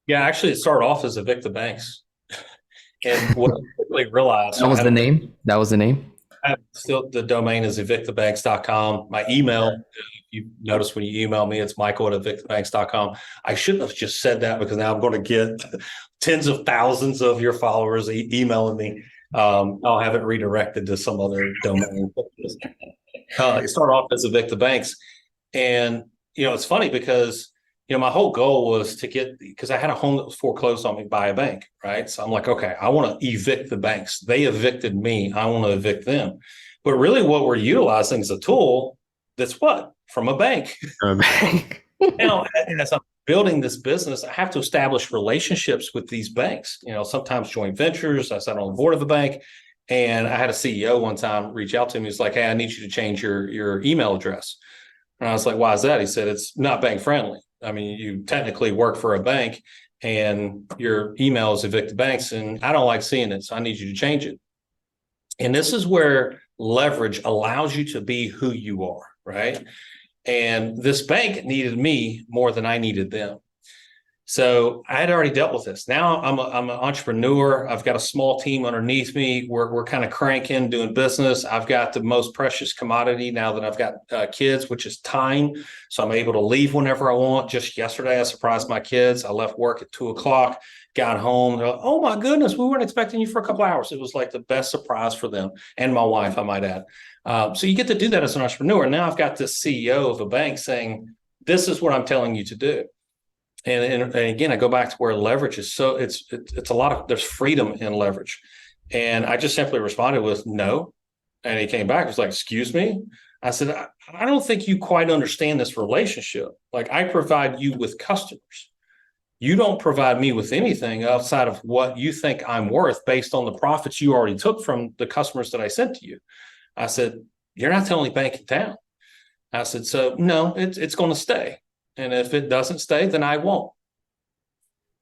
Yeah, actually, it started off as Evict the Banks. And what I quickly realized— That was the name? That was the name? Still, the domain is evictthebanks.com. My email, you notice when you email me, it's michael@evictthebanks.com. I shouldn't have just said that, because now I'm going to get tens of thousands of your followers emailing me. I'll have it redirected to some other domain. It started off as Evict the Banks. And, you know, it's funny because, you know, my whole goal was to get, because I had a home that was foreclosed on me by a bank, right? So I'm like, okay, I want to evict the banks. They evicted me. I want to evict them. But really what we're utilizing is a tool that's from a bank. Now, as I'm building this business, I have to establish relationships with these banks, you know, sometimes joint ventures. I sat on the board of a bank, and I had a CEO one time reach out to me. He's like, hey, I need you to change your email address. And I was like, why is that? He said, it's not bank friendly. I mean, you technically work for a bank and your email is Evict the Banks, and I don't like seeing it. So I need you to change it. And this is where leverage allows you to be who you are, right? And this bank needed me more than I needed them. So I had already dealt with this. Now I'm an entrepreneur. I've got a small team underneath me. We're kind of cranking, doing business. I've got the most precious commodity now that I've got kids, which is time. So I'm able to leave whenever I want. Just yesterday, I surprised my kids. I left work at 2:00, got home. They're like, oh my goodness, we weren't expecting you for a couple hours. It was like the best surprise for them and my wife, I might add. So you get to do that as an entrepreneur. Now I've got this CEO of a bank saying, this is what I'm telling you to do. And again, I go back to where leverage is. So it's a lot of, there's freedom in leverage. And I just simply responded with no. And he came back, was like, excuse me. I said, I don't think you quite understand this relationship. Like, I provide you with customers. You don't provide me with anything outside of what you think I'm worth based on the profits you already took from the customers that I sent to you. I said, you're not the only bank in town. I said, so no, it's going to stay. And if it doesn't stay, then I won't.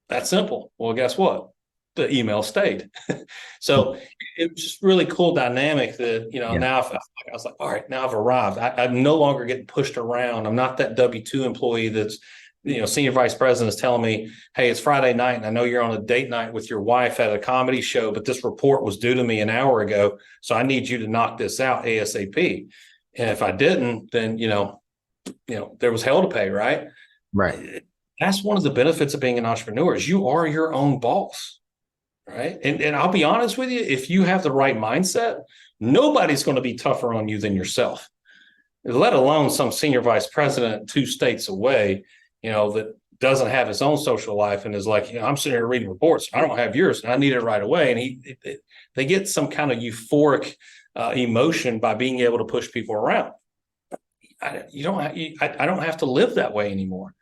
That's simple. Well, guess what? The email stayed. So it was just really cool dynamic that, you know, now I was like, all right, now I've arrived. I'm no longer getting pushed around. I'm not that W-2 employee that's, you know, senior vice president is telling me, hey, it's Friday night, and I know you're on a date night with your wife at a comedy show, but this report was due to me an hour ago, so I need you to knock this out ASAP. And if I didn't, then, you know, there was hell to pay, right? Right. That's one of the benefits of being an entrepreneur is you are your own boss, right? And I'll be honest with you, if you have the right mindset, Nobody's going to be tougher on you than yourself, let alone some senior vice president 2 states away, that doesn't have his own social life and is like, I'm sitting here reading reports. I don't have yours and I need it right away. And they get some kind of euphoric emotion by being able to push people around. I don't have to live that way anymore.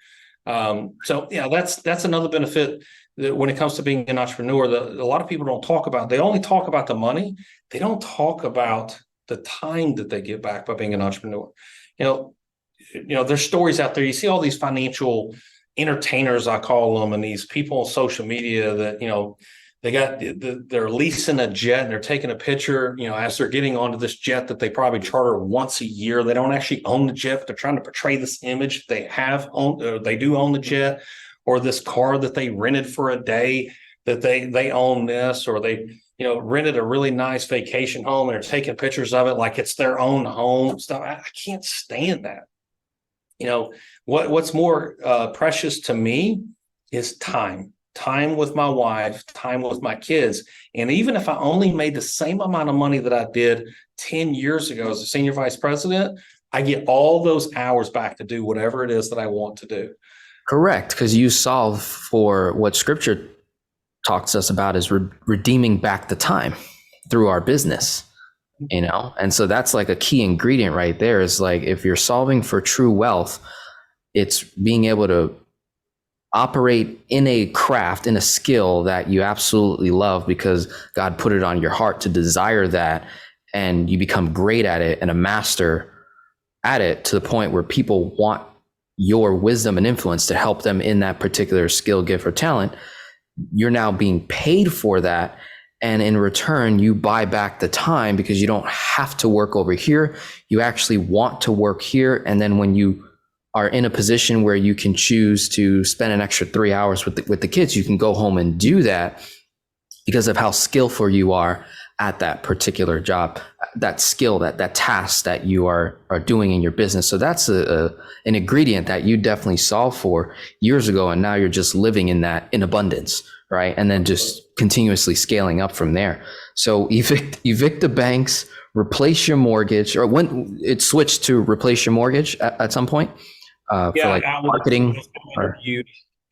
That's another benefit that when it comes to being an entrepreneur, that a lot of people don't talk about. They only talk about the money. They don't talk about the time that they get back by being an entrepreneur. There's stories out there. You see all these financial entertainers, I call them, and these people on social media that, they're leasing a jet and they're taking a picture, as they're getting onto this jet that they probably charter once a year. They don't actually own the jet, but they're trying to portray this image. They do own the jet, or this car that they rented for a day, that they own this, or they, rented a really nice vacation home and they're taking pictures of it like it's their own home stuff. I can't stand that. What's more precious to me is time with my wife, time with my kids. And even if I only made the same amount of money that I did 10 years ago as a senior vice president, I get all those hours back to do whatever it is that I want to do. Correct. Because you solve for what scripture talks to us about is redeeming back the time through our business, and so that's like a key ingredient right there, is like, if you're solving for true wealth, it's being able to operate in a craft, in a skill that you absolutely love because God put it on your heart to desire that, and you become great at it and a master at it to the point where people want your wisdom and influence to help them in that particular skill, gift, or talent. You're now being paid for that. And in return, you buy back the time because you don't have to work over here. You actually want to work here. And then when you are in a position where you can choose to spend an extra 3 hours with the kids, you can go home and do that because of how skillful you are at that particular job, that skill, that task that you are doing in your business. So that's an ingredient that you definitely solved for years ago, and now you're just living in that in abundance, right? And then just continuously scaling up from there. So evict the banks, replace your mortgage, or when it switched to replace your mortgage at some point for like marketing.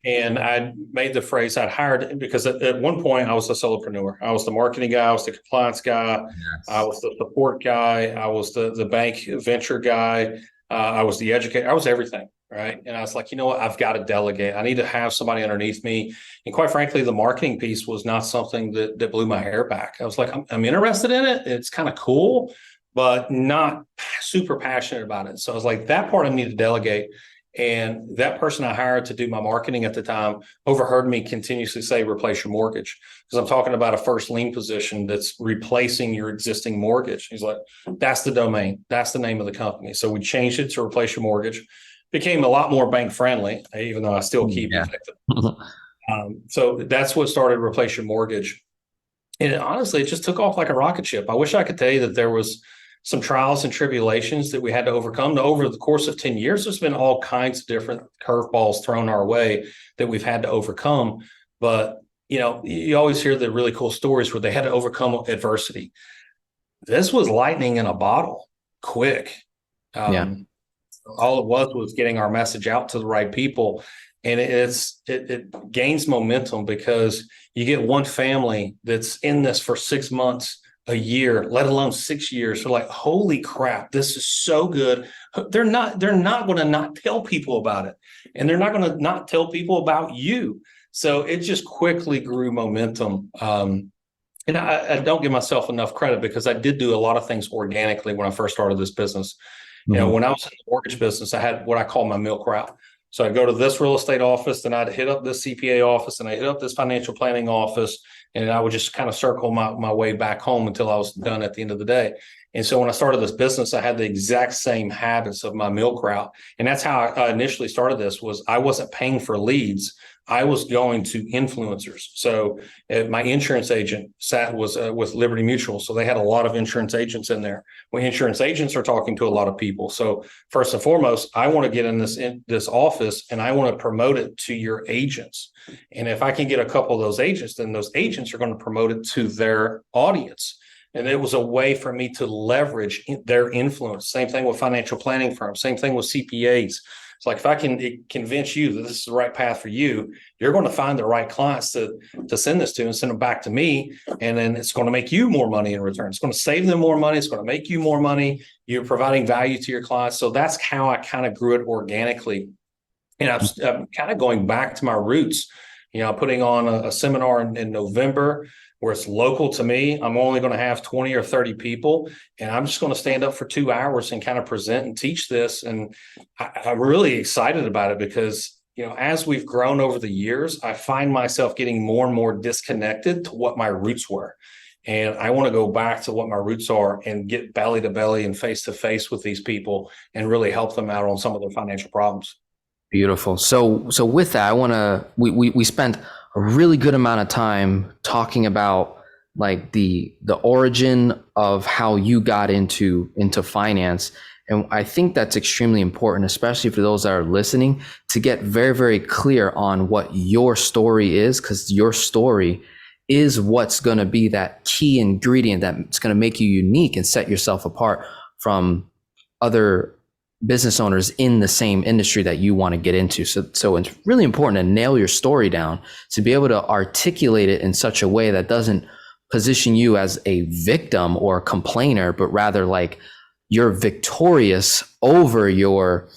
And I made the phrase, I'd hired, because at one point I was a solopreneur. I was the marketing guy, I was the compliance guy, yes. I was the support guy, I was the bank venture guy, I was the educator, I was everything, right? And I was like, what, I've got to delegate. I need to have somebody underneath me. And quite frankly, the marketing piece was not something that blew my hair back. I was like, I'm interested in it. It's kind of cool, but not super passionate about it. So I was like, that part I need to delegate. And that person I hired to do my marketing at the time overheard me continuously say, replace your mortgage, because I'm talking about a first lien position that's replacing your existing mortgage. He's like, that's the domain. That's the name of the company. So we changed it to replace your mortgage. Became a lot more bank friendly, even though I still keep effective. So that's what started replace your mortgage. And honestly, it just took off like a rocket ship. I wish I could tell you that there was some trials and tribulations that we had to overcome. Over the course of 10 years, there's been all kinds of different curveballs thrown our way that we've had to overcome. But, you always hear the really cool stories where they had to overcome adversity. This was lightning in a bottle, quick. All it was getting our message out to the right people. And it gains momentum because you get one family that's in this for 6 months, a year, let alone 6 years. They're like, holy crap, this is so good. They're not going to not tell people about it. And they're not going to not tell people about you. So it just quickly grew momentum. And I don't give myself enough credit because I did do a lot of things organically when I first started this business. When I was in the mortgage business, I had what I call my milk route. So I'd go to this real estate office, then I'd hit up this CPA office, and I hit up this financial planning office, and I would just kind of circle my way back home until I was done at the end of the day. And so when I started this business, I had the exact same habits of my milk route. And that's how I initially started this. Was I wasn't paying for leads. I was going to influencers. So my insurance agent was with Liberty Mutual. So they had a lot of insurance agents in there. Well, insurance agents are talking to a lot of people. So first and foremost, I want to get in this office and I want to promote it to your agents. And if I can get a couple of those agents, then those agents are going to promote it to their audience. And it was a way for me to leverage their influence. Same thing with financial planning firms, same thing with CPAs. It's like, if I can convince you that this is the right path for you, you're going to find the right clients to send this to and send them back to me. And then it's going to make you more money in return. It's going to save them more money. It's going to make you more money. You're providing value to your clients. So that's how I kind of grew it organically. And I'm kind of going back to my roots. Putting on a seminar in November where it's local to me. I'm only going to have 20 or 30 people, and I'm just going to stand up for 2 hours and kind of present and teach this. And I'm really excited about it because, as we've grown over the years, I find myself getting more and more disconnected to what my roots were. And I want to go back to what my roots are and get belly to belly and face to face with these people and really help them out on some of their financial problems. Beautiful. So with that, we spent a really good amount of time talking about like the origin of how you got into finance. And I think that's extremely important, especially for those that are listening, to get very, very clear on what your story is, because your story is what's going to be that key ingredient that's going to make you unique and set yourself apart from other business owners in the same industry that you want to get into. So it's really important to nail your story down, to be able to articulate it in such a way that doesn't position you as a victim or a complainer, but rather like you're victorious over your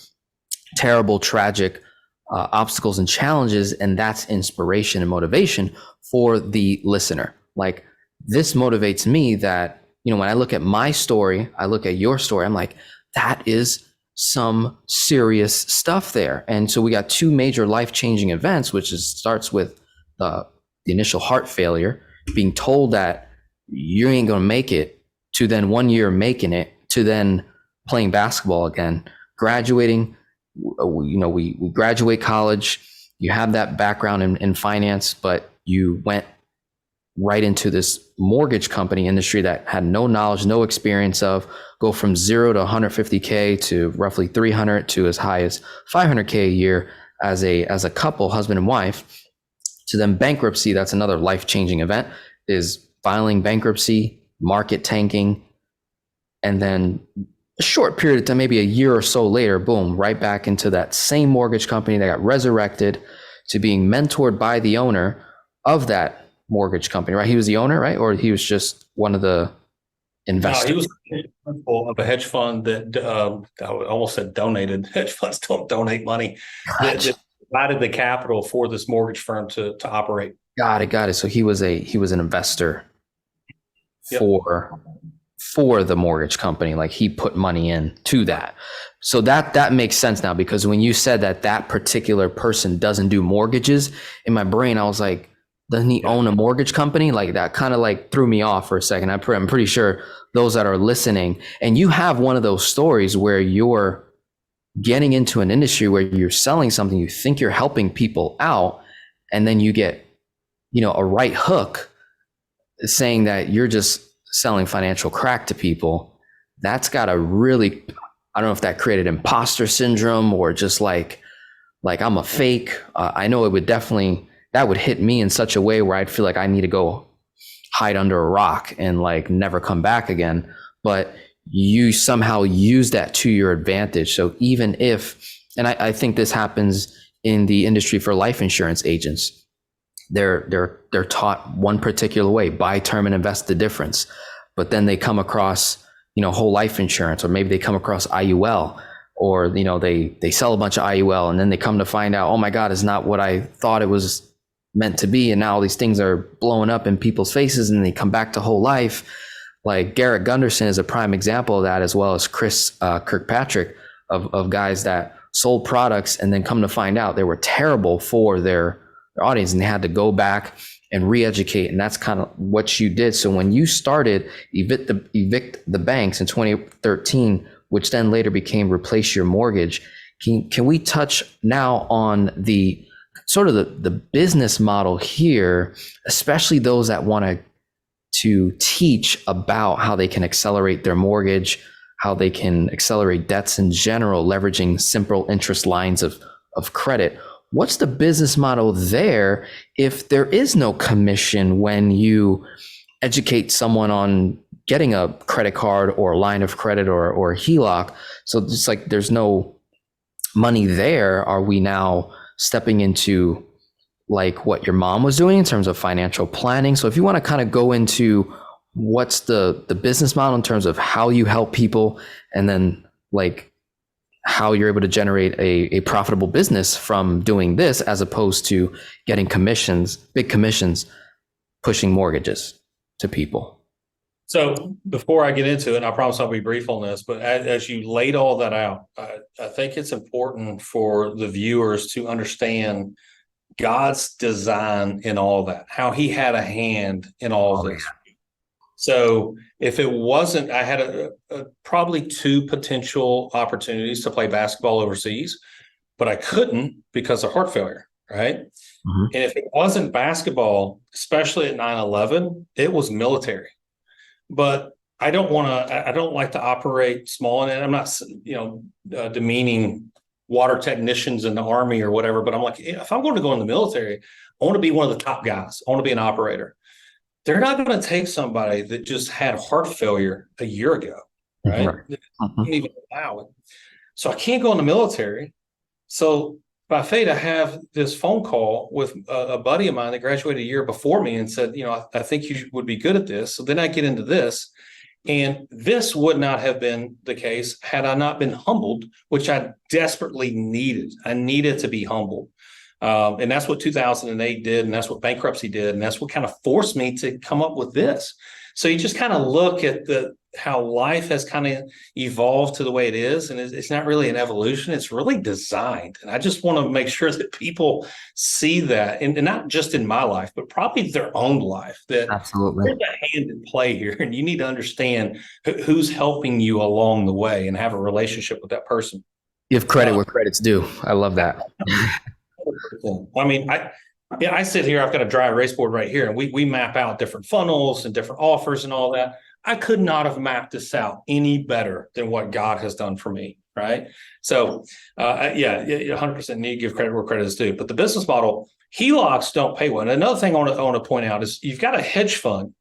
terrible, tragic obstacles and challenges. And that's inspiration and motivation for the listener. Like, this motivates me that, when I look at my story, I look at your story, I'm like, that is some serious stuff there. And so we got two major life-changing events, which starts with the initial heart failure, being told that you ain't going to make it, to then 1 year making it, to then playing basketball again, graduating. We graduate college, you have that background in finance, but you went right into this mortgage company industry that had no knowledge, no experience of, go from 0 to 150K to roughly 300 to as high as 500K a year as a couple, husband and wife, to then bankruptcy. That's another life-changing event, is filing bankruptcy, market tanking, and then a short period of time, maybe a year or so later, boom, right back into that same mortgage company that got resurrected, to being mentored by the owner of that mortgage company, right? He was the owner, right? Or he was just one of the investors? No, he was the principal of a hedge fund that I almost said donated. Hedge funds don't donate money. That provided the capital for this mortgage firm to operate. Got it. So he was an investor for the mortgage company. Like, he put money in to that. So that makes sense now, because when you said that particular person doesn't do mortgages, in my brain I was like, doesn't he own a mortgage company? Like, that kind of like threw me off for a second. I'm pretty sure those that are listening, and you have one of those stories where you're getting into an industry where you're selling something, you think you're helping people out, and then you get, a right hook saying that you're just selling financial crack to people. That's got a really, I don't know if that created imposter syndrome or just like I'm a fake. I know it would definitely, that would hit me in such a way where I'd feel like I need to go hide under a rock and like never come back again. But you somehow use that to your advantage. So even if, and I think this happens in the industry for life insurance agents, they're taught one particular way, buy term and invest the difference. But then they come across, whole life insurance, or maybe they come across IUL, or, they sell a bunch of IUL, and then they come to find out, oh my God, it's not what I thought it was meant to be. And now all these things are blowing up in people's faces, and they come back to whole life. Like Garrett Gunderson is a prime example of that, as well as Chris Kirkpatrick, of guys that sold products and then come to find out they were terrible for their audience, and they had to go back and re-educate. And that's kind of what you did. So when you started Evict the Banks in 2013, which then later became Replace Your Mortgage, can we touch now on the sort of the business model here, especially those that want to teach about how they can accelerate their mortgage, how they can accelerate debts in general, leveraging simple interest lines of credit? What's the business model there if there is no commission when you educate someone on getting a credit card or line of credit or HELOC. So it's like there's no money there. Are we now stepping into like what your mom was doing in terms of financial planning? So if you want to kind of go into what's the business model in terms of how you help people, and then like how you're able to generate a profitable business from doing this, as opposed to getting commissions, big commissions, pushing mortgages to people. So before I get into it, and I promise I'll be brief on this, but as you laid all that out, I think it's important for the viewers to understand God's design in all that, how he had a hand in all this. So if it wasn't, I had probably 2 potential opportunities to play basketball overseas, but I couldn't because of heart failure, right? Mm-hmm. And if it wasn't basketball, especially at 9/11, it was military. But I don't like to operate small, and I'm not, demeaning water technicians in the Army or whatever, but I'm like, if I'm going to go in the military, I want to be one of the top guys. I want to be an operator. They're not going to take somebody that just had heart failure a year ago, right? Mm-hmm. They can't even allow it. So I can't go in the military. So by fate, I have this phone call with a buddy of mine that graduated a year before me and said, I think you would be good at this. So then I get into this. And this would not have been the case had I not been humbled, which I desperately needed. I needed to be humbled. And that's what 2008 did. And that's what bankruptcy did. And that's what kind of forced me to come up with this. So you just kind of look at how life has kind of evolved to the way it is. And it's not really an evolution. It's really designed. And I just want to make sure that people see that, and not just in my life, but probably their own life, that absolutely there's a hand in play here. And you need to understand who's helping you along the way and have a relationship with that person. Give credit where credit's due. I love that. I mean, I sit here, I've got a dry erase board right here, and we map out different funnels and different offers and all that. I could not have mapped this out any better than what God has done for me, right? So, 100% need to give credit where credit is due. But the business model, HELOCs don't pay well. And another thing I want to point out is you've got a hedge fund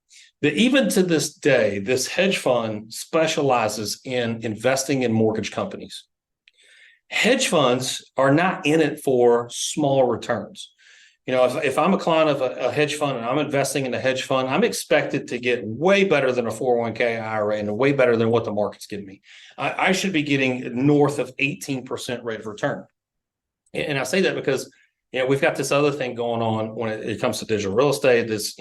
that even to this day, this hedge fund specializes in investing in mortgage companies. Hedge funds are not in it for small returns. If I'm a client of a hedge fund and I'm investing in a hedge fund, I'm expected to get way better than a 401k IRA and way better than what the market's giving me. I should be getting north of 18% rate of return. And I say that because, we've got this other thing going on when it comes to digital real estate that's,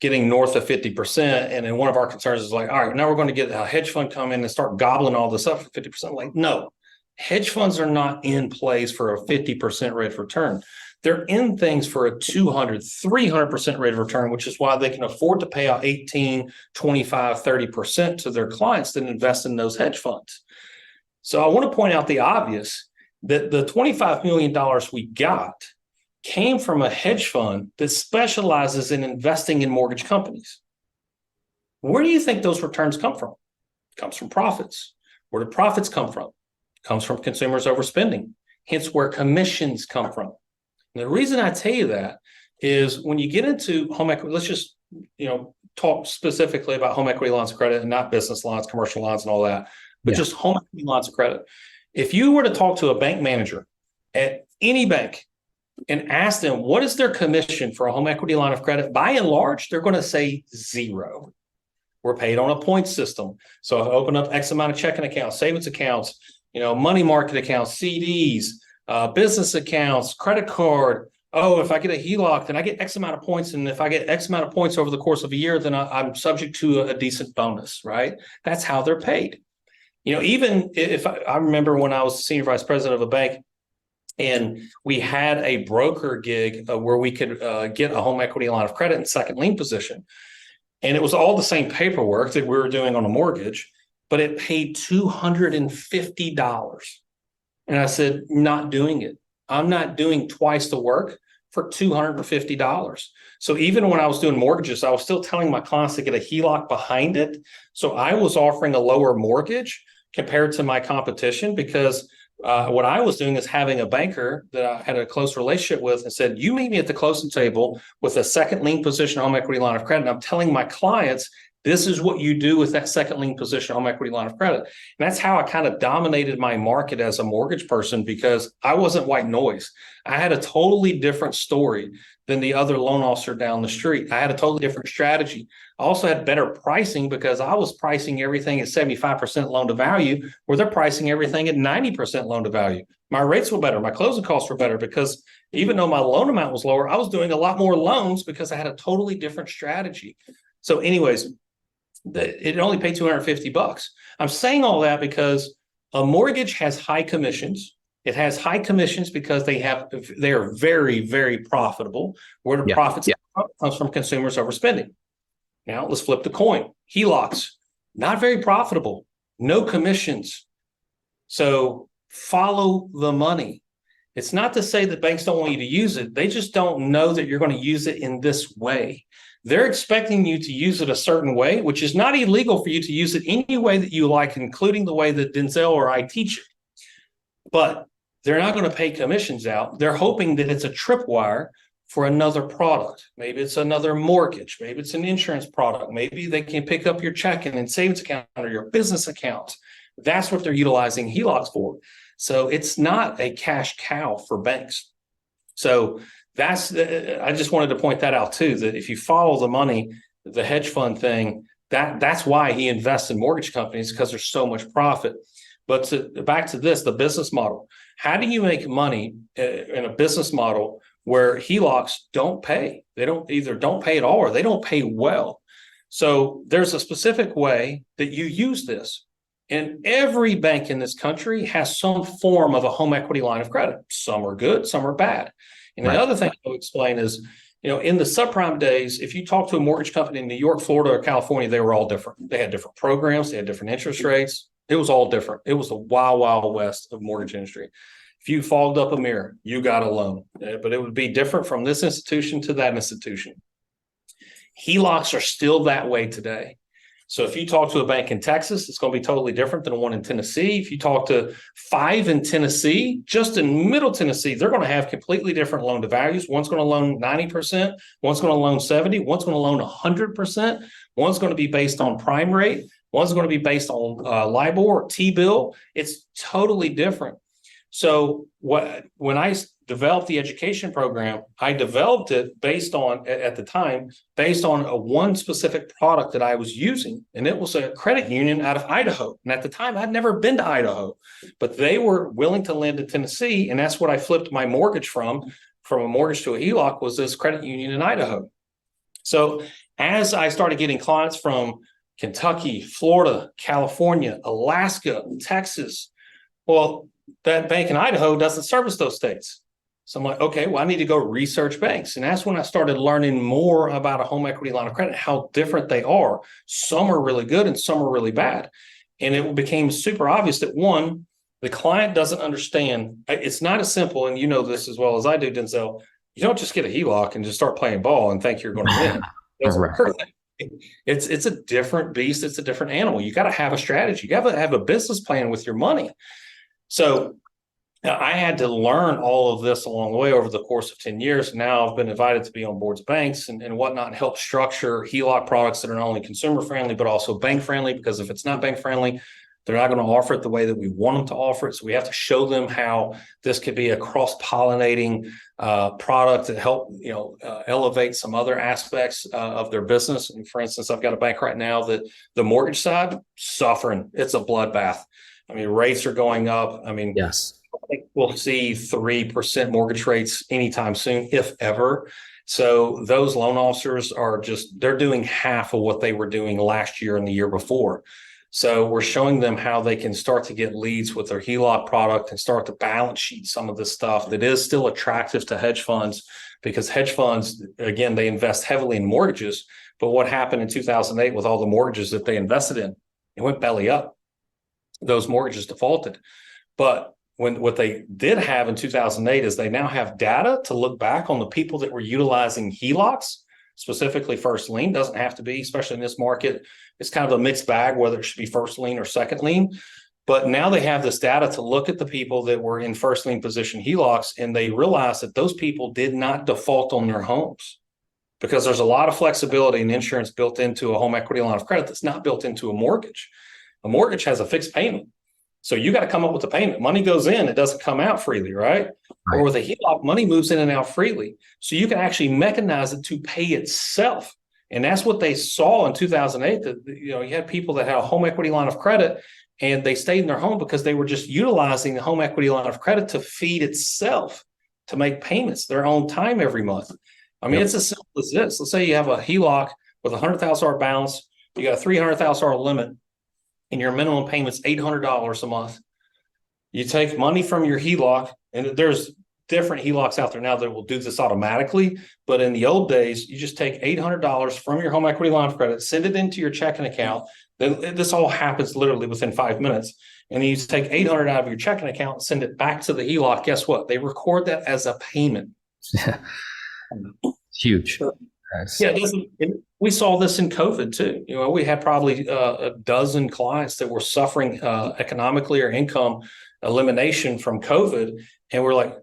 getting north of 50%. And then one of our concerns is like, all right, now we're going to get a hedge fund come in and start gobbling all this up for 50%. Like, no, hedge funds are not in place for a 50% rate of return. They're in things for a 200, 300% rate of return, which is why they can afford to pay out 18, 25, 30% to their clients that invest in those hedge funds. So I want to point out the obvious, that the $25 million we got came from a hedge fund that specializes in investing in mortgage companies. Where do you think those returns come from? It comes from profits. Where do profits come from? It comes from consumers overspending, hence where commissions come from. And the reason I tell you that is when you get into home equity, let's just, talk specifically about home equity lines of credit and not business lines, commercial lines and all that, but just home equity lines of credit. If you were to talk to a bank manager at any bank and ask them what is their commission for a home equity line of credit, by and large, they're going to say 0. We're paid on a point system. So I open up X amount of checking accounts, savings accounts, money market accounts, CDs, business accounts, credit card. Oh, if I get a HELOC, then I get X amount of points. And if I get X amount of points over the course of a year, then I'm subject to a decent bonus, right? That's how they're paid. Even if I remember when I was senior vice president of a bank and we had a broker gig where we could get a home equity line of credit in second lien position. And it was all the same paperwork that we were doing on a mortgage, but it paid $250. And I said, not doing it. I'm not doing twice the work for $250. So even when I was doing mortgages, I was still telling my clients to get a HELOC behind it. So I was offering a lower mortgage compared to my competition because what I was doing is having a banker that I had a close relationship with and said, you meet me at the closing table with a second lien position home equity line of credit. And I'm telling my clients This is what you do with that second lien position home equity line of credit. And that's how I kind of dominated my market as a mortgage person, because I wasn't white noise. I had a totally different story than the other loan officer down the street. I had a totally different strategy. I also had better pricing because I was pricing everything at 75% loan to value, where they're pricing everything at 90% loan to value. My rates were better. My closing costs were better because even though my loan amount was lower, I was doing a lot more loans because I had a totally different strategy. So anyways, it only paid $250. I'm saying all that because a mortgage has high commissions. It has high commissions because they are very, very profitable, where the profits comes from consumers overspending. Now let's flip the coin. HELOCs, not very profitable, no commissions. So follow the money. It's not to say that banks don't want you to use it. They just don't know that you're going to use it in this way. They're expecting you to use it a certain way, which is not illegal for you to use it any way that you like, including the way that Denzel or I teach it. But they're not going to pay commissions out. They're hoping that it's a tripwire for another product. Maybe it's another mortgage. Maybe it's an insurance product. Maybe they can pick up your checking and savings account or your business account. That's what they're utilizing HELOCs for. So it's not a cash cow for banks. So I just wanted to point that out too, that if you follow the money, the hedge fund thing, that's why he invests in mortgage companies, because there's so much profit. But back to this, the business model. How do you make money in a business model where HELOCs don't pay? They don't pay at all, or they don't pay well. So there's a specific way that you use this. And every bank in this country has some form of a home equity line of credit. Some are good, some are bad. And the other thing I'll explain is, in the subprime days, if you talk to a mortgage company in New York, Florida, or California, they were all different. They had different programs. They had different interest rates. It was all different. It was the wild, wild west of mortgage industry. If you fogged up a mirror, you got a loan. But it would be different from this institution to that institution. HELOCs are still that way today. So if you talk to a bank in Texas, it's going to be totally different than one in Tennessee. If you talk to 5 in Tennessee, just in Middle Tennessee, they're going to have completely different loan to values. One's going to loan 90%, one's going to loan 70%, one's going to loan 100%, one's going to be based on prime rate, one's going to be based on LIBOR or T-bill. It's totally different. So when I developed the education program, I developed it based on one specific product that I was using, and it was a credit union out of Idaho. And at the time, I'd never been to Idaho, but they were willing to lend in Tennessee, and that's what I flipped my mortgage from a mortgage to a HELOC, was this credit union in Idaho. So as I started getting clients from Kentucky, Florida, California, Alaska, Texas, well, that bank in Idaho doesn't service those states. So I'm like, okay, well, I need to go research banks. And that's when I started learning more about a home equity line of credit, how different they are. Some are really good and some are really bad. And it became super obvious that, one, the client doesn't understand. It's not as simple, and you know this as well as I do, Denzel. You don't just get a HELOC and just start playing ball and think you're going to win. It's a different beast. It's a different animal. You got to have a strategy. You got to have a business plan with your money. So I had to learn all of this along the way over the course of 10 years. Now I've been invited to be on boards of banks and whatnot, and help structure HELOC products that are not only consumer friendly, but also bank friendly, because if it's not bank friendly, they're not going to offer it the way that we want them to offer it. So we have to show them how this could be a cross-pollinating product to help, elevate some other aspects of their business. And for instance, I've got a bank right now that the mortgage side, suffering. It's a bloodbath. I mean, rates are going up. I mean, yes. I think we'll see 3% mortgage rates anytime soon, if ever. So those loan officers they're doing half of what they were doing last year and the year before. So we're showing them how they can start to get leads with their HELOC product and start to balance sheet some of this stuff that is still attractive to hedge funds, because hedge funds, again, they invest heavily in mortgages. But what happened in 2008 with all the mortgages that they invested in? It went belly up. Those mortgages defaulted. But what they did have in 2008 is they now have data to look back on the people that were utilizing HELOCs, specifically first lien. Doesn't have to be, especially in this market. It's kind of a mixed bag, whether it should be first lien or second lien. But now they have this data to look at the people that were in first lien position HELOCs, and they realize that those people did not default on their homes. because there's a lot of flexibility and insurance built into a home equity line of credit that's not built into a mortgage. A mortgage has a fixed payment. So you got to come up with a payment. Money goes in, it doesn't come out freely, right? Or with a HELOC, money moves in and out freely. So you can actually mechanize it to pay itself. And that's what they saw in 2008, that, you had people that had a home equity line of credit and they stayed in their home because they were just utilizing the home equity line of credit to feed itself, to make payments their own time every month. I mean, It's as simple as this. Let's say you have a HELOC with a $100,000 balance, you got a $300,000 limit, and your minimum payment's $800 a month. You take money from your HELOC, and there's different HELOCs out there now that will do this automatically. But in the old days, you just take $800 from your home equity line of credit, send it into your checking account. Then this all happens literally within 5 minutes. And then you take $800 out of your checking account and send it back to the HELOC. Guess what? They record that as a payment. Huge. Yeah, we saw this in COVID too. We had probably a dozen clients that were suffering economically or income elimination from COVID. And we're like,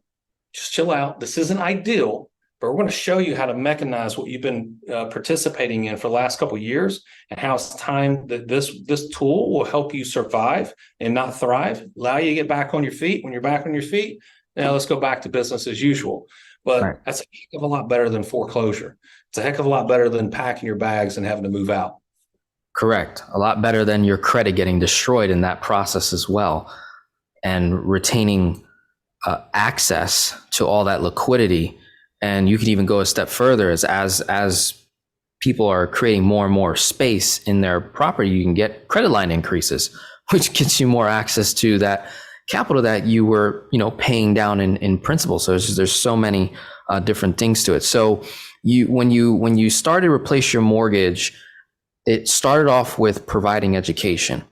just chill out. This isn't ideal, but we're going to show you how to mechanize what you've been participating in for the last couple of years, and how it's time that this tool will help you survive and not thrive, allow you to get back on your feet. When you're back on your feet, now let's go back to business as usual. But That's a heck of a lot better than foreclosure. It's a heck of a lot better than packing your bags and having to move out. Correct. A lot better than your credit getting destroyed in that process as well, and retaining access to all that liquidity. And you can even go a step further as people are creating more and more space in their property, you can get credit line increases, which gets you more access to that capital that you were, paying down in principal. So there's so many different things to it. So when you started to replace your mortgage, it started off with providing education.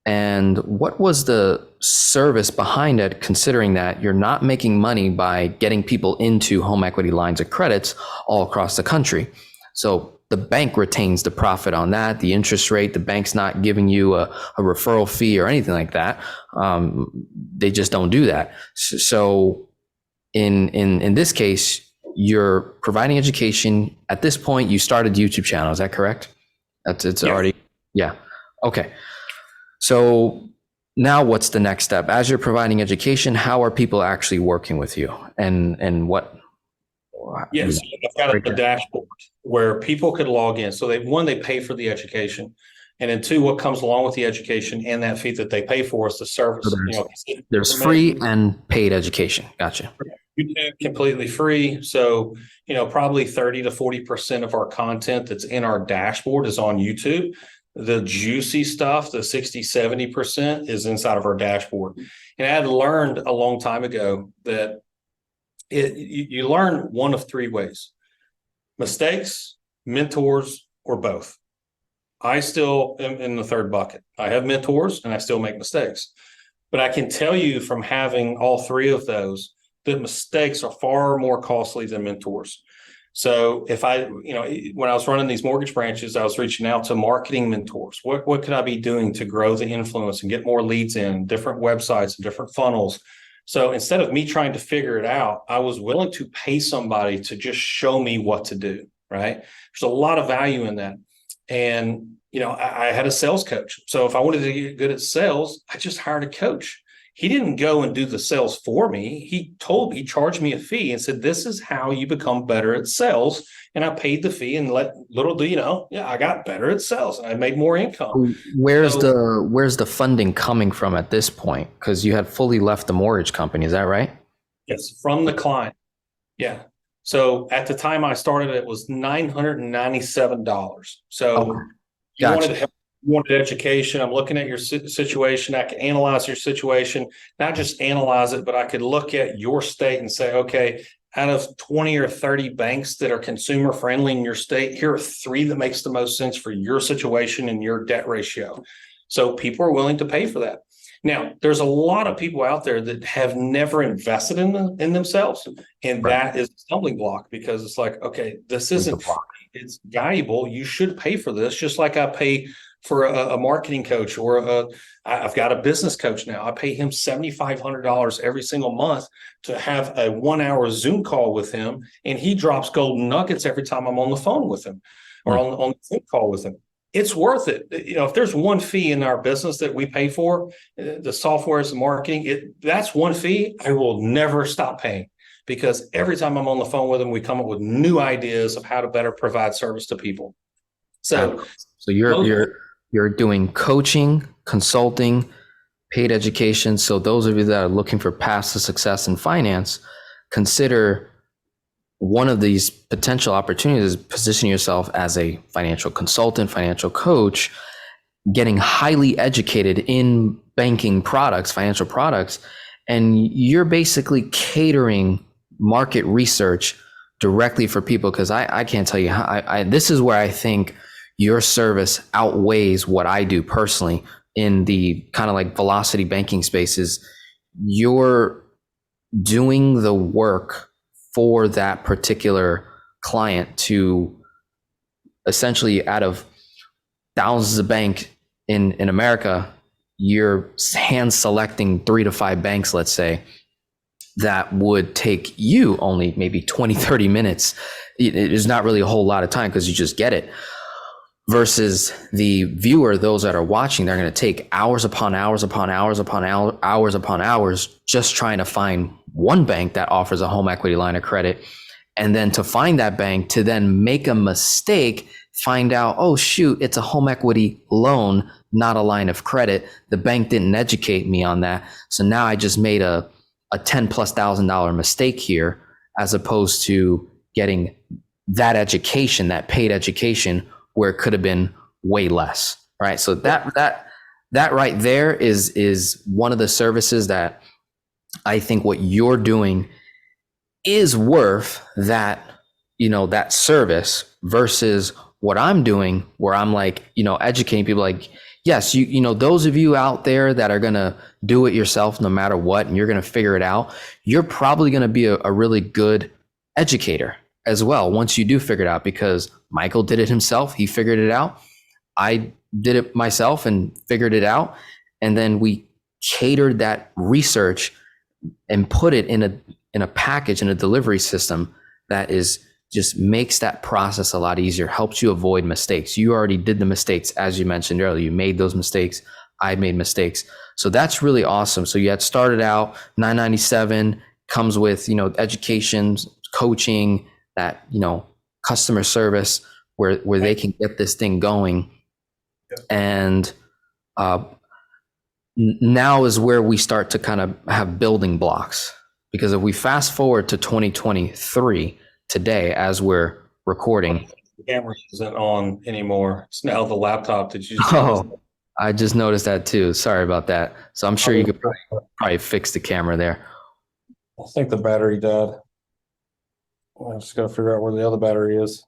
And what was the service behind it, considering that you're not making money by getting people into home equity lines of credits all across the country? So the bank retains the profit on that, the interest rate. The bank's not giving you a referral fee or anything like that. They just don't do that. So in this case, you're providing education. At this point, you started YouTube channel. Is that correct? It's already, yeah. Okay. So now what's the next step? As you're providing education, how are people actually working with you, and what? Yes, I've got a dashboard where people could log in. So they pay for the education. And then two, what comes along with the education and that fee that they pay for is the service. So there's free and paid education. Gotcha. YouTube completely free. So, probably 30 to 40% of our content that's in our dashboard is on YouTube. The juicy stuff, the 60, 70% is inside of our dashboard. And I had learned a long time ago that you learn one of three ways: mistakes, mentors, or both. I still am in the third bucket. I have mentors and I still make mistakes. But I can tell you from having all three of those that mistakes are far more costly than mentors. So if when I was running these mortgage branches, I was reaching out to marketing mentors. What could I be doing to grow the influence and get more leads in, different websites and different funnels? So instead of me trying to figure it out, I was willing to pay somebody to just show me what to do, right? There's a lot of value in that. And, I had a sales coach. So if I wanted to get good at sales, I just hired a coach. He didn't go and do the sales for me. He charged me a fee and said, this is how you become better at sales. And I paid the fee, and little do you know, I got better at sales and I made more income. Where's the funding coming from at this point? Because you had fully left the mortgage company. Is that right? Yes, from the client. Yeah. So at the time I started, it was $997. So you wanted to help. You wanted education. I'm looking at your situation. I can analyze your situation, not just analyze it, but I could look at your state and say, okay, out of 20 or 30 banks that are consumer friendly in your state, here are three that makes the most sense for your situation and your debt ratio. So people are willing to pay for that. Now, there's a lot of people out there that have never invested in themselves. And that is a stumbling block, because it's like, okay, this isn't, it's valuable. You should pay for this. Just like I pay for a marketing coach, or I've got a business coach now. I pay him $7,500 every single month to have a 1 hour Zoom call with him. And he drops golden nuggets every time I'm on the phone with him or on the Zoom call with him. It's worth it. If there's one fee in our business that we pay for, the software is the marketing, that's one fee I will never stop paying, because every time I'm on the phone with them, we come up with new ideas of how to better provide service to people. So you're doing coaching, consulting, paid education. So those of you that are looking for paths to success in finance, consider one of these potential opportunities is positioning yourself as a financial consultant, financial coach, getting highly educated in banking products, financial products, and you're basically catering market research directly for people. Because I can't tell you how, this is where I think your service outweighs what I do personally in the kind of like velocity banking spaces. You're doing the work for that particular client to essentially, out of thousands of banks in America, you're hand selecting 3 to 5 banks, let's say, that would take you only maybe 20, 30 minutes. It is not really a whole lot of time because you just get it. Versus the viewer, those that are watching, they're going to take hours upon hours upon hours upon hours upon hours just trying to find one bank that offers a home equity line of credit. And then to find that bank, to then make a mistake, find out, oh shoot, it's a home equity loan, not a line of credit. The bank didn't educate me on that. So now I just made a $10,000+ mistake here, as opposed to getting that education, that paid education, where it could have been way less, right? So that right there is one of the services that I think what you're doing is worth that, that service, versus what I'm doing, where I'm like, educating people like, yes, those of you out there that are going to do it yourself no matter what, and you're going to figure it out, you're probably going to be a really good educator as well once you do figure it out, because Michael did it himself. He figured it out. I did it myself and figured it out. And then we catered that research and put it in a package, in a delivery system that is just makes that process a lot easier, helps you avoid mistakes. You already did the mistakes, as you mentioned earlier. You made those mistakes. I made mistakes. So that's really awesome. So you had started out $997, comes with, education, coaching, that, customer service, where they can get this thing going. And now is where we start to kind of have building blocks, because if we fast forward to 2023 today, as we're recording, the camera isn't on anymore. It's now the laptop that you I just noticed that too. Sorry about that. So I'm sure you could probably fix the camera there. I think the battery died. I just got to figure out where the other battery is.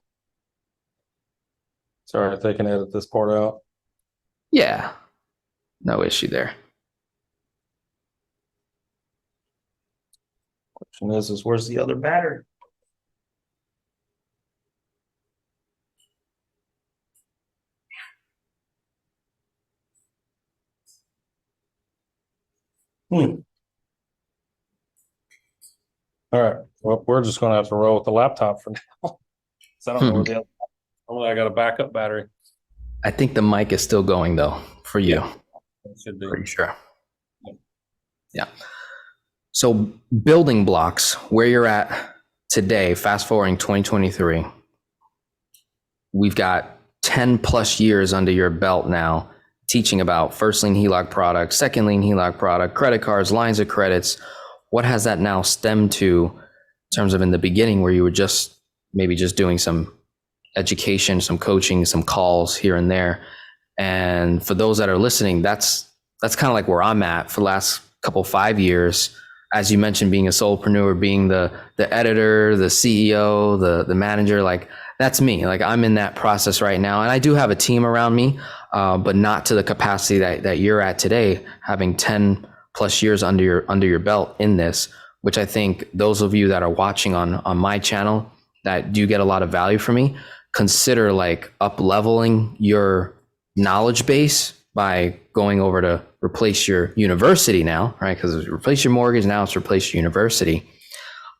Sorry if they can edit this part out. Yeah, no issue there. Question is where's the other battery? All right. Well, we're just going to have to roll with the laptop for now. So I don't know where the other. Only I got a backup battery. I think the mic is still going though for you. Yeah, it should be. Pretty sure. Yeah. So building blocks, where you're at today, fast forwarding 2023, we've got 10+ years under your belt now, teaching about first lien HELOC product, second lien HELOC product, credit cards, lines of credits. What has that now stemmed to in terms of in the beginning, where you were just maybe just doing some education, some coaching, some calls here and there? And for those that are listening, that's kind of like where I'm at for the last couple 5 years. As you mentioned, being a solopreneur, being the editor, the CEO, the manager, like that's me. Like I'm in that process right now. And I do have a team around me, but not to the capacity that you're at today, having 10+ years under your belt in this, which I think those of you that are watching on my channel that do get a lot of value from me, consider like up leveling your knowledge base by going over to replace your university now, right? Because it's replace your mortgage, now it's replace your university.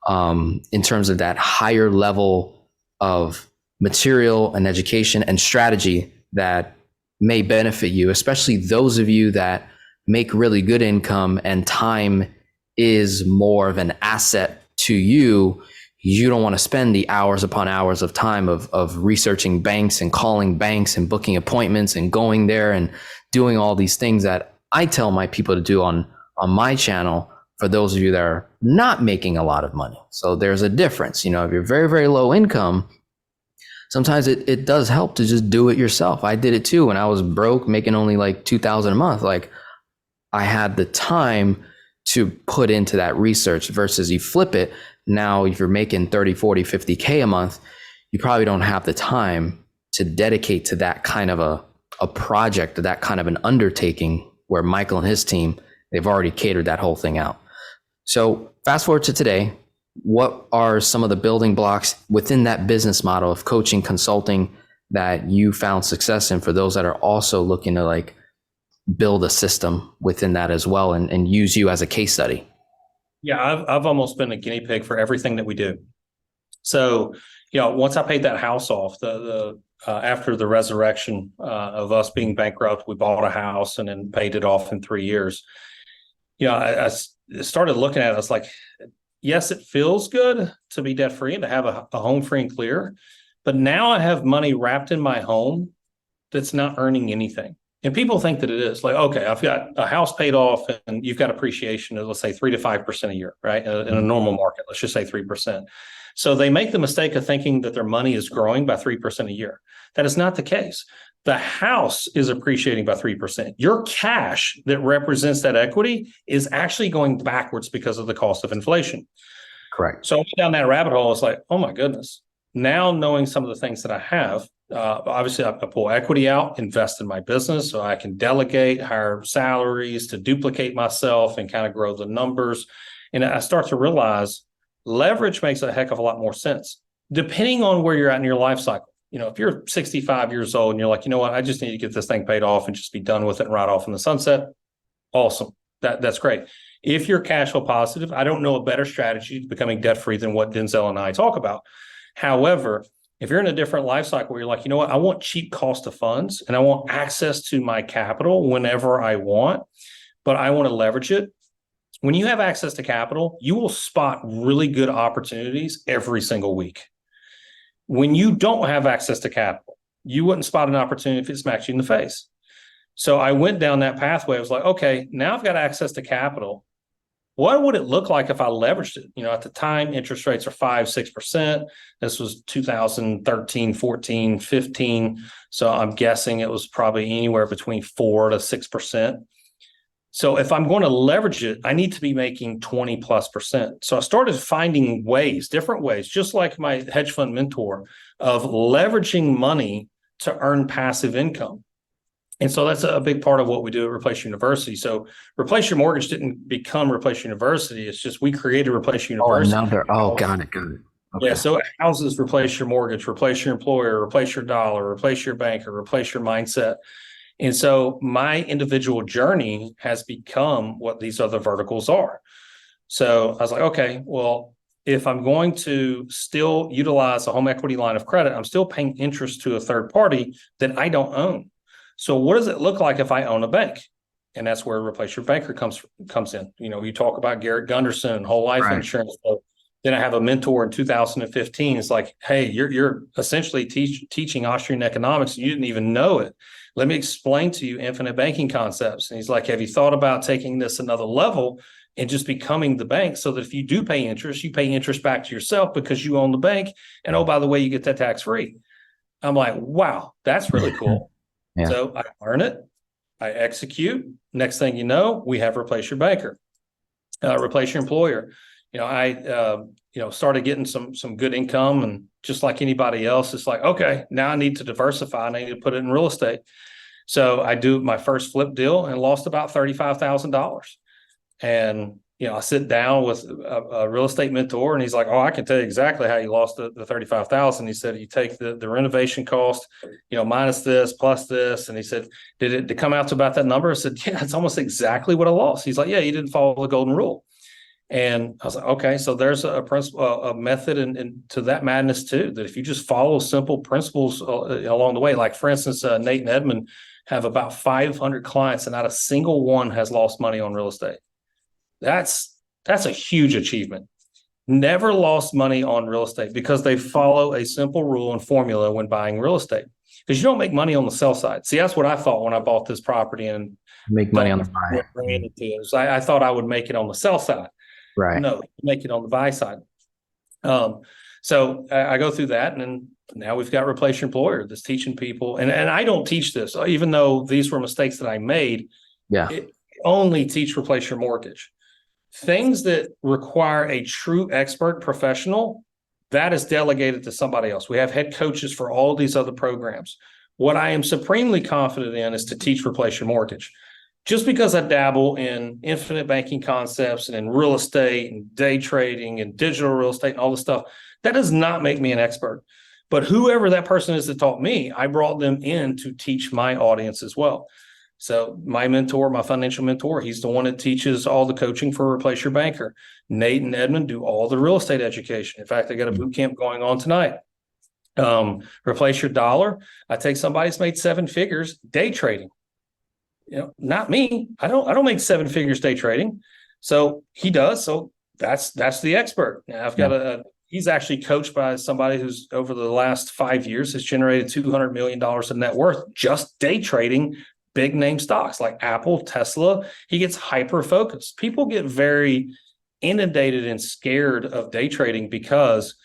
In terms of that higher level of material and education and strategy that may benefit you, especially those of you that make really good income and time is more of an asset to you. You don't want to spend the hours upon hours of time of researching banks and calling banks and booking appointments and going there and doing all these things that I tell my people to do on my channel for those of you that are not making a lot of money. So there's a difference. If you're very, very low income, sometimes it does help to just do it yourself. I did it too when I was broke, making only like $2,000 a month. Like, I had the time to put into that research versus you flip it. Now, if you're making 30, 40, 50K a month, you probably don't have the time to dedicate to that kind of a project, or that kind of an undertaking, where Michael and his team, they've already catered that whole thing out. So fast forward to today, what are some of the building blocks within that business model of coaching, consulting that you found success in for those that are also looking to like build a system within that as well and use you as a case study? Yeah, I've almost been a guinea pig for everything that we do. So, once I paid that house off, the after the resurrection of us being bankrupt, we bought a house and then paid it off in 3 years. I started looking at it. I was like, yes, it feels good to be debt free and to have a home free and clear, but now I have money wrapped in my home that's not earning anything. And people think that it is like, okay, I've got a house paid off and you've got appreciation of, let's say, 3 to 5% a year, right? In a normal market, let's just say 3%. So they make the mistake of thinking that their money is growing by 3% a year. That is not the case. The house is appreciating by 3%. Your cash that represents that equity is actually going backwards because of the cost of inflation. Correct. So down that rabbit hole, it's like, oh my goodness. Now knowing some of the things that I have, obviously I pull equity out, invest in my business so I can delegate, hire salaries to duplicate myself and kind of grow the numbers. And I start to realize leverage makes a heck of a lot more sense depending on where you're at in your life cycle. If you're 65 years old and you're like, you know what, I just need to get this thing paid off and just be done with it and ride off in the sunset. Awesome. That's great. If you're cash flow positive, I don't know a better strategy to becoming debt free than what Denzel and I talk about. However, if you're in a different life cycle where you're like, you know what, I want cheap cost of funds and I want access to my capital whenever I want, but I want to leverage it. When you have access to capital, you will spot really good opportunities every single week. When you don't have access to capital, you wouldn't spot an opportunity if it smacks you in the face. So I went down that pathway. I was like, okay, now I've got access to capital. What would it look like if I leveraged it? At the time, interest rates are 5-6%. This was 2013, 14, 15. So I'm guessing it was probably anywhere between 4 to 6%. So if I'm going to leverage it, I need to be making 20+%. So I started finding ways, different ways, just like my hedge fund mentor, of leveraging money to earn passive income. And so that's a big part of what we do at Replace University. So Replace Your Mortgage didn't become Replace University. It's just we created Replace University. Got it. Okay. Yeah, so it houses Replace Your Mortgage, Replace Your Employer, Replace Your Dollar, Replace Your Banker, Replace Your Mindset. And so my individual journey has become what these other verticals are. So I was like, okay, well, if I'm going to still utilize a home equity line of credit, I'm still paying interest to a third party that I don't own. So what does it look like if I own a bank? And that's where Replace Your Banker comes in. You talk about Garrett Gunderson, whole life insurance. So then I have a mentor in 2015. It's like, hey, you're essentially teaching Austrian economics. You didn't even know it. Let me explain to you infinite banking concepts. And he's like, have you thought about taking this another level and just becoming the bank so that if you do pay interest, you pay interest back to yourself because you own the bank. And oh, by the way, you get that tax free. I'm like, wow, that's really cool. Yeah. So I learn it, I execute. Next thing you know, we have Replace Your Banker, Replace Your Employer. I started getting some good income, and just like anybody else, it's like, okay, now I need to diversify. I need to put it in real estate. So I do my first flip deal and lost about $35,000. And, I sit down with a real estate mentor, and he's like, "Oh, I can tell you exactly how you lost the 35,000." He said, "You take the renovation cost, minus this, plus this." And he said, "Did it come out to about that number?" I said, "Yeah, it's almost exactly what I lost." He's like, "Yeah, you didn't follow the golden rule." And I was like, "Okay, so there's a principle, a method, and to that madness too. That if you just follow simple principles along the way, like for instance, Nate and Edmund have about 500 clients, and not a single one has lost money on real estate. That's a huge achievement. Never lost money on real estate because they follow a simple rule and formula when buying real estate. Because you don't make money on the sell side. See, that's what I thought when I bought this property and Make money on the buy. I thought I would make it on the sell side. Right. No, make it on the buy side. So I go through that, and then now we've got Replace Your Employer that's teaching people. And I don't teach this, even though these were mistakes that I made. Yeah. Only teach Replace Your Mortgage. Things that require a true expert professional, that is delegated to somebody else. We have head coaches for all these other programs. What I am supremely confident in is to teach Replace Your Mortgage. Just because I dabble in infinite banking concepts and in real estate and day trading and digital real estate and all this stuff, that does not make me an expert. But whoever that person is that taught me, I brought them in to teach my audience as well. So my mentor, my financial mentor, he's the one that teaches all the coaching for Replace Your Banker. Nate and Edmund do all the real estate education. In fact, I got a boot camp going on tonight. Replace Your Dollar. I take somebody who's made 7 figures day trading. Not me. I don't make 7 figures day trading. So he does. So that's the expert. Now I've got he's actually coached by somebody who's over the last 5 years has generated $200 million of net worth just day trading big name stocks like Apple, Tesla. He gets hyper focused. People get very inundated and scared of day trading because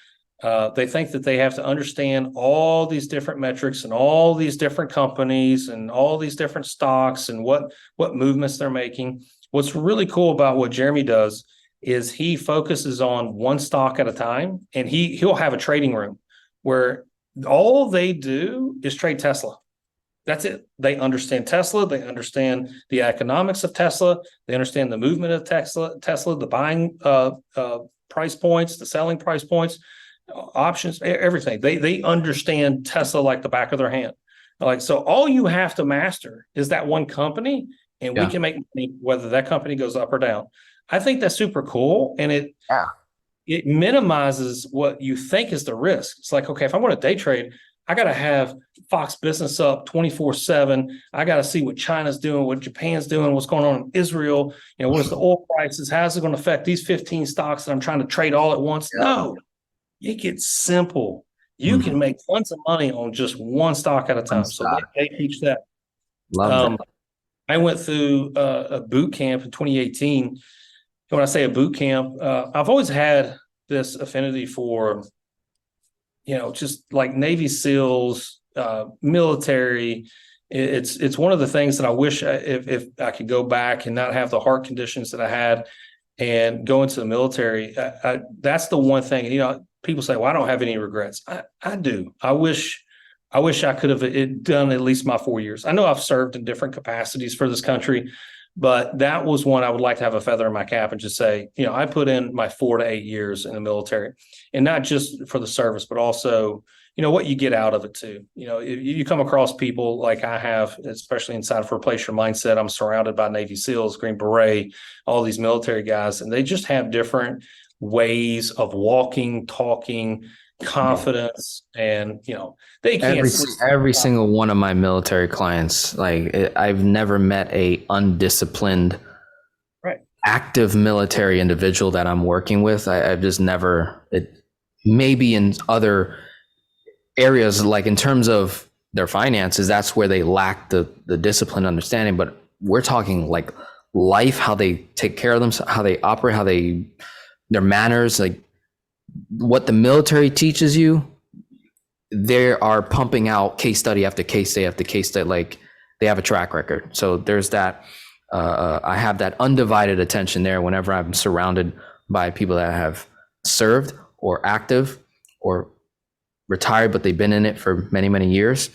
they think that they have to understand all these different metrics and all these different companies and all these different stocks and what movements they're making. What's really cool about what Jeremy does is he focuses on one stock at a time, and he'll have a trading room where all they do is trade Tesla. That's it. They understand Tesla. They understand the economics of Tesla. They understand the movement of Tesla, the buying price points, the selling price points, options, everything. They understand Tesla like the back of their hand. So all you have to master is that one company, and we can make money whether that company goes up or down. I think that's super cool, and it minimizes what you think is the risk. It's like, okay, if I'm going to day trade, I got to have Fox Business up 24/7. I got to see what China's doing, what Japan's doing, what's going on in Israel. What is the oil prices? How's it going to affect these 15 stocks that I'm trying to trade all at once? Yeah. No, it gets simple. You can make tons of money on just one stock at a time. So they teach that. Love that. I went through a boot camp in 2018. When I say a boot camp, I've always had this affinity for just like Navy SEALs, military. It's one of the things that I wish if I could go back and not have the heart conditions that I had and go into the military. That's the one thing. People say, "Well, I don't have any regrets." I do. I wish I could have done at least my 4 years. I know I've served in different capacities for this country, but that was one I would like to have a feather in my cap and just say, I put in my 4 to 8 years in the military, and not just for the service, but also, what you get out of it too. If you come across people like I have, especially inside of Replace Your Mindset, I'm surrounded by Navy SEALs, Green Beret, all these military guys, and they just have different ways of walking, talking, confidence, and they can't. Every single one of my military clients, I've never met a undisciplined, active military individual that I'm working with. I've just never. Maybe in other areas, like in terms of their finances, that's where they lack the discipline understanding. But we're talking like life, how they take care of themselves, how they operate, their manners, like what the military teaches you. They are pumping out case study after case study after case study. Like they have a track record. So there's that. I have that undivided attention there whenever I'm surrounded by people that have served or active or retired, but they've been in it for many, many years.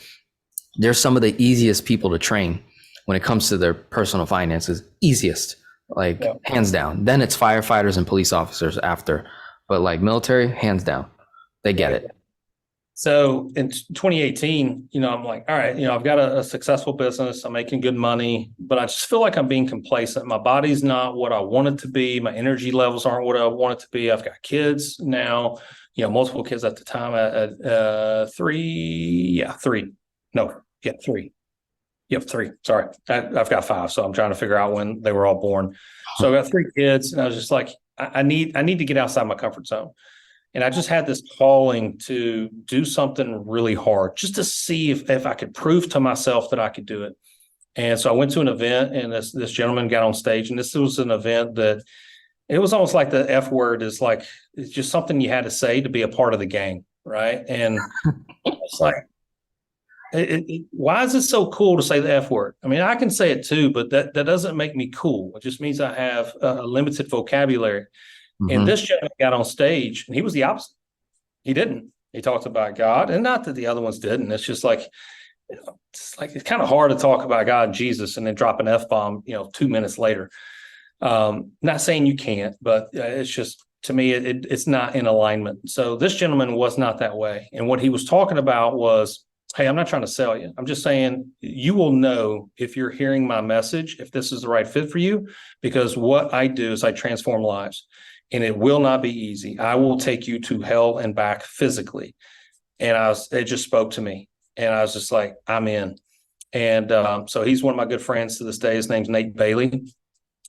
They're some of the easiest people to train when it comes to their personal finances. Easiest. like Yeah. hands down. Then it's firefighters and police officers after, but like military, hands down, they get it. So in 2018, I'm like, all right, I've got a successful business. I'm making good money, but I just feel like I'm being complacent. My body's not what I want it to be. My energy levels aren't what I want it to be. I've got kids now, multiple kids at the time. Three. Three. Yep, three. Sorry. I've got five. So I'm trying to figure out when they were all born. So I got three kids, and I was just like, I need to get outside my comfort zone. And I just had this calling to do something really hard, just to see if I could prove to myself that I could do it. And so I went to an event, and this gentleman got on stage, and this was an event that it was almost like the F word is like, it's just something you had to say to be a part of the gang, right? And it's like, why is it so cool to say the F word? I mean, I can say it too, but that doesn't make me cool. It just means I have a limited vocabulary. And this gentleman got on stage, and he was the opposite. He didn't. He talked about God, and not that the other ones didn't. It's just like, it's kind of hard to talk about God and Jesus and then drop an F-bomb, 2 minutes later. Not saying you can't, but it's just, to me, it's not in alignment. So this gentleman was not that way. And what he was talking about was, hey, I'm not trying to sell you. I'm just saying you will know if you're hearing my message, if this is the right fit for you, because what I do is I transform lives. And it will not be easy. I will take you to hell and back physically. And it just spoke to me. And I was just like, I'm in. And so he's one of my good friends to this day. His name's Nate Bailey.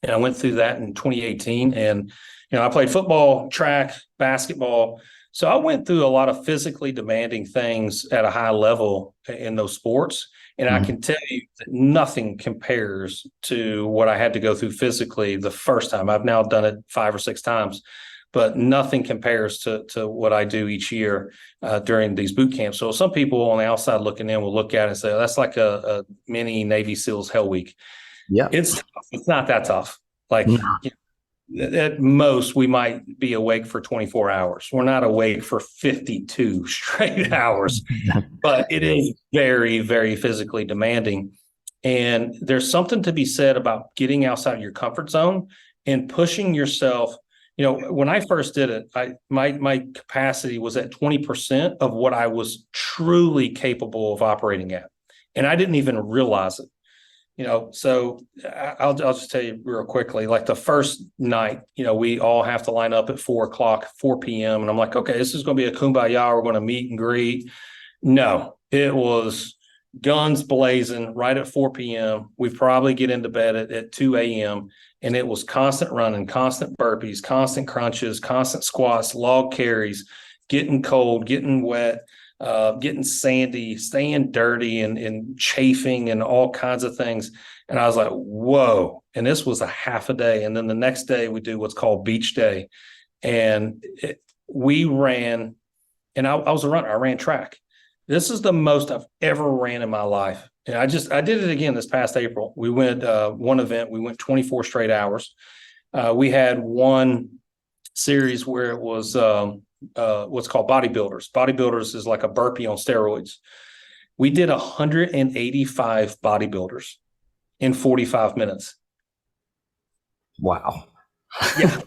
And I went through that in 2018. And, I played football, track, basketball. So I went through a lot of physically demanding things at a high level in those sports. And I can tell you that nothing compares to what I had to go through physically the first time. I've now done it 5 or 6 times, but nothing compares to what I do each year during these boot camps. So some people on the outside looking in will look at it and say, oh, that's like a mini Navy SEALs Hell Week. Yeah, it's not that tough. Like, at most, we might be awake for 24 hours. We're not awake for 52 straight hours, but it is very, very physically demanding. And there's something to be said about getting outside of your comfort zone and pushing yourself. When I first did it, my capacity was at 20% of what I was truly capable of operating at. And I didn't even realize it. So I'll just tell you real quickly, like the first night, we all have to line up at 4 p.m. And I'm like, okay, this is going to be a kumbaya. We're going to meet and greet. No, it was guns blazing right at 4 p.m. We probably get into bed at 2 a.m. And it was constant running, constant burpees, constant crunches, constant squats, log carries, getting cold, getting wet. Getting sandy, staying dirty and chafing and all kinds of things. And I was like, whoa. And this was a half a day. And then the next day we do what's called beach day. And we ran, and I was a runner. I ran track. This is the most I've ever ran in my life. And I did it again this past April. We went one event, we went 24 straight hours. We had one series where it was what's called bodybuilders. Bodybuilders is like a burpee on steroids. We did 185 bodybuilders in 45 minutes. Wow. Yeah.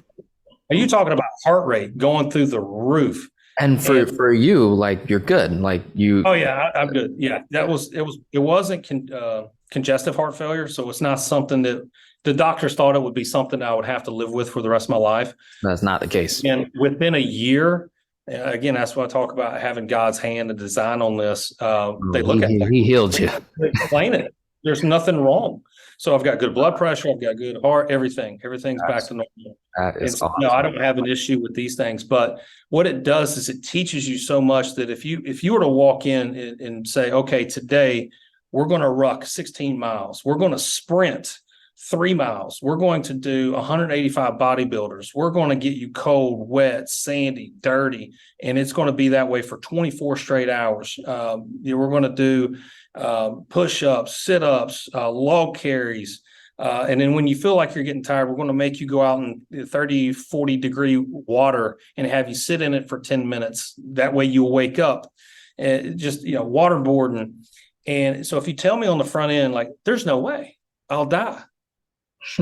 Are you talking about heart rate going through the roof? And for you, like, you're good. Like you. Oh yeah, I'm good. Yeah, it wasn't congestive heart failure, so it's not something that the doctors thought it would be something I would have to live with for the rest of my life. That's not the case. And within a year, again, that's what I talk about, having God's hand and design on this. They look at it. He healed you. They explain it. There's nothing wrong. So I've got good blood pressure. I've got good heart, everything's back to normal. That is awesome. No, I don't have an issue with these things, but what it does is it teaches you so much that if you were to walk in and say, okay, today we're going to ruck 16 miles, we're going to sprint 3 miles, we're going to do 185 bodybuilders, we're going to get you cold, wet, sandy, dirty, and it's going to be that way for 24 straight hours. We're going to do push-ups, sit-ups, log carries. And then when you feel like you're getting tired, we're going to make you go out in 30, 40 degree water and have you sit in it for 10 minutes. That way you'll wake up and just, waterboarding. And so if you tell me on the front end, like, there's no way I'll die.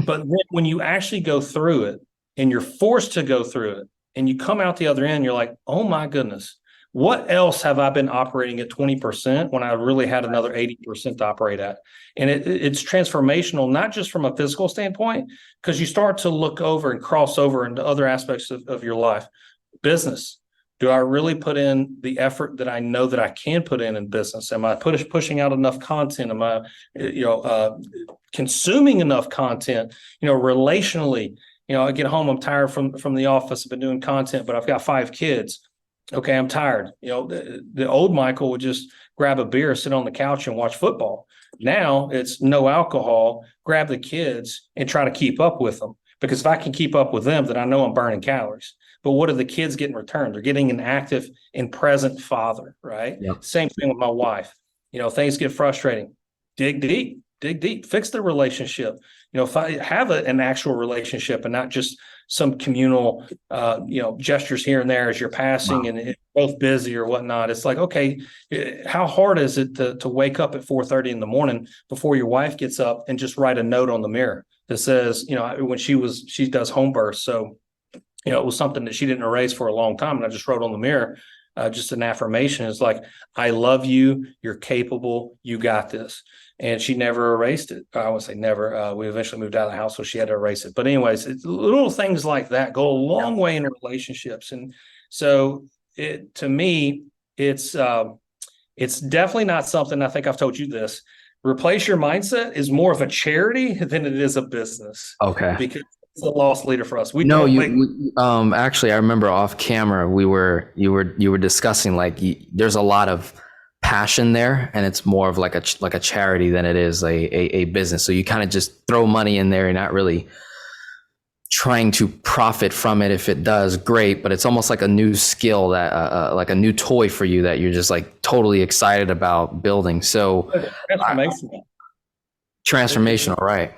But then when you actually go through it and you're forced to go through it and you come out the other end, you're like, oh my goodness, what else have I been operating at 20% when I really had another 80% to operate at? And it's transformational, not just from a physical standpoint, because you start to look over and cross over into other aspects of your life. Business. Do I really put in the effort that I know that I can put in business? Am I pushing out enough content? Am I, consuming enough content? Relationally, I get home, I'm tired from the office. I've been doing content, but I've got 5 kids. Okay, I'm tired. The old Michael would just grab a beer, sit on the couch and watch football. Now it's no alcohol, grab the kids and try to keep up with them. Because if I can keep up with them, then I know I'm burning calories. But what do the kids get in return? They're getting an active and present father, right? Yep. Same thing with my wife. Things get frustrating. Dig deep, fix the relationship. If I have an actual relationship and not just some communal, gestures here and there as you're passing. Wow. And both busy or whatnot. It's like, okay, how hard is it to wake up at 4:30 in the morning before your wife gets up and just write a note on the mirror that says, when she does home births. So, it was something that she didn't erase for a long time. And I just wrote on the mirror, just an affirmation. It's like, I love you. You're capable. You got this. And she never erased it. I won't say never. We eventually moved out of the house, so she had to erase it. But anyways, it's little things like that go a long way in relationships. And so to me, it's definitely not something, I think I've told you this, Replace Your Mindset is more of a charity than it is a business. Okay. Because it's a lost leader for us. Actually, I remember off camera, you were discussing there's a lot of passion there, and it's more of like a charity than it is a business. So you kind of just throw money in there and not really trying to profit from it. If it does, great, but it's almost like a new skill that like a new toy for you that you're just like totally excited about building. So transformational, right?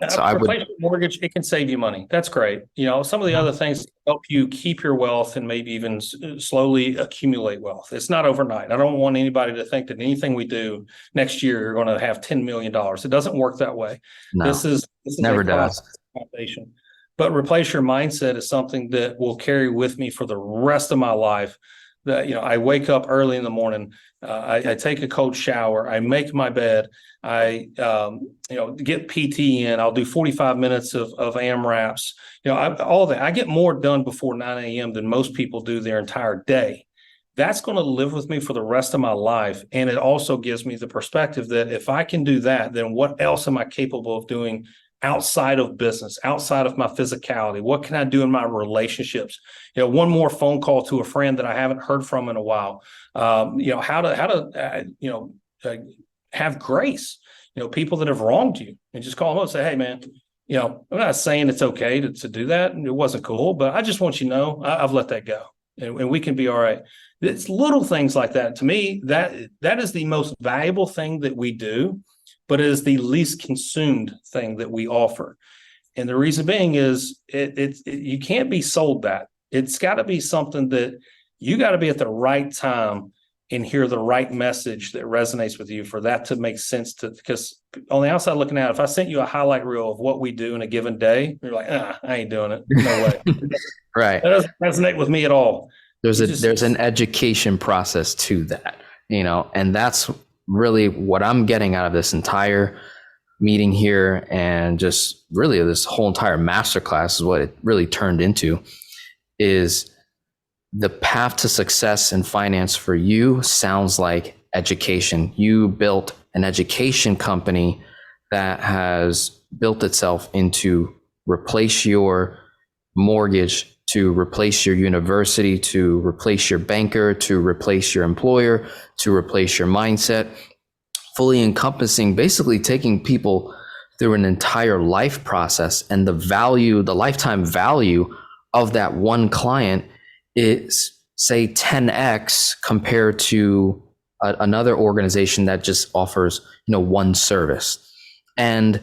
So I would replace your mortgage. It can save you money. That's great. Some of the other things help you keep your wealth and maybe even slowly accumulate wealth. It's not overnight. I don't want anybody to think that anything we do next year you're going to have $10 million. It doesn't work that way. No, this is never does. Foundation. But Replace Your Mindset is something that will carry with me for the rest of my life. That I wake up early in the morning, I take a cold shower, I make my bed, I get PT in, I'll do 45 minutes of AMRAPs, all that. I get more done before 9 a.m. than most people do their entire day. That's going to live with me for the rest of my life. And it also gives me the perspective that if I can do that, then what else am I capable of doing outside of business, outside of my physicality? What can I do in my relationships? One more phone call to a friend that I haven't heard from in a while. How to have grace. People that have wronged you, and just call them up and say, hey man, I'm not saying it's okay to do that. It wasn't cool, but I just want you to know I've let that go, and we can be all right. It's little things like that. To me, that is the most valuable thing that we do, but it is the least consumed thing that we offer. And the reason being is you can't be sold that. It's got to be something that you got to be at the right time and hear the right message that resonates with you for that to make sense because on the outside looking out, if I sent you a highlight reel of what we do in a given day, you're like, I ain't doing it. No way. Right. That doesn't resonate with me at all. There's an education process to that, and that's really what I'm getting out of this entire meeting here, and just really this whole entire masterclass is what it really turned into, is the path to success in finance for you sounds like education. You built an education company that has built itself into replace your mortgage, to replace your university, to replace your banker, to replace your employer, to replace your mindset, fully encompassing, basically taking people through an entire life process. And the lifetime value of that one client is, say, 10x compared to another organization that just offers, one service. And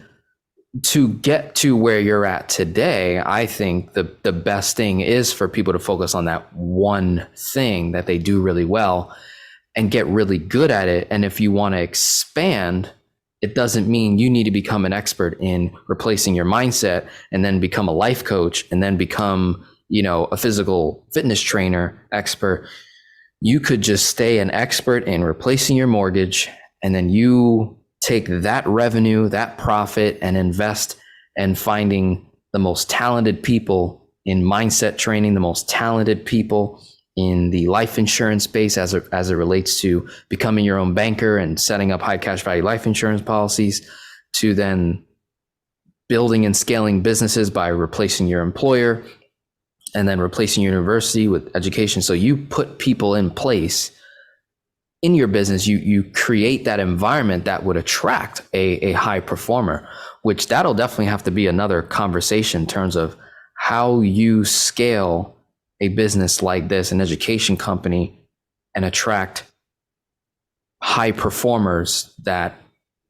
to get to where you're at today, I think the best thing is for people to focus on that one thing that they do really well and get really good at it. And if you want to expand, it doesn't mean you need to become an expert in replacing your mindset and then become a life coach and then become, a physical fitness trainer expert. You could just stay an expert in replacing your mortgage, and then you take that revenue, that profit, and invest in finding the most talented people in mindset training, the most talented people in the life insurance space as it relates to becoming your own banker and setting up high cash value life insurance policies, to then building and scaling businesses by replacing your employer and then replacing your university with education. So you put people in place in your business, you create that environment that would attract a high performer, which that'll definitely have to be another conversation in terms of how you scale a business like this, an education company, and attract high performers that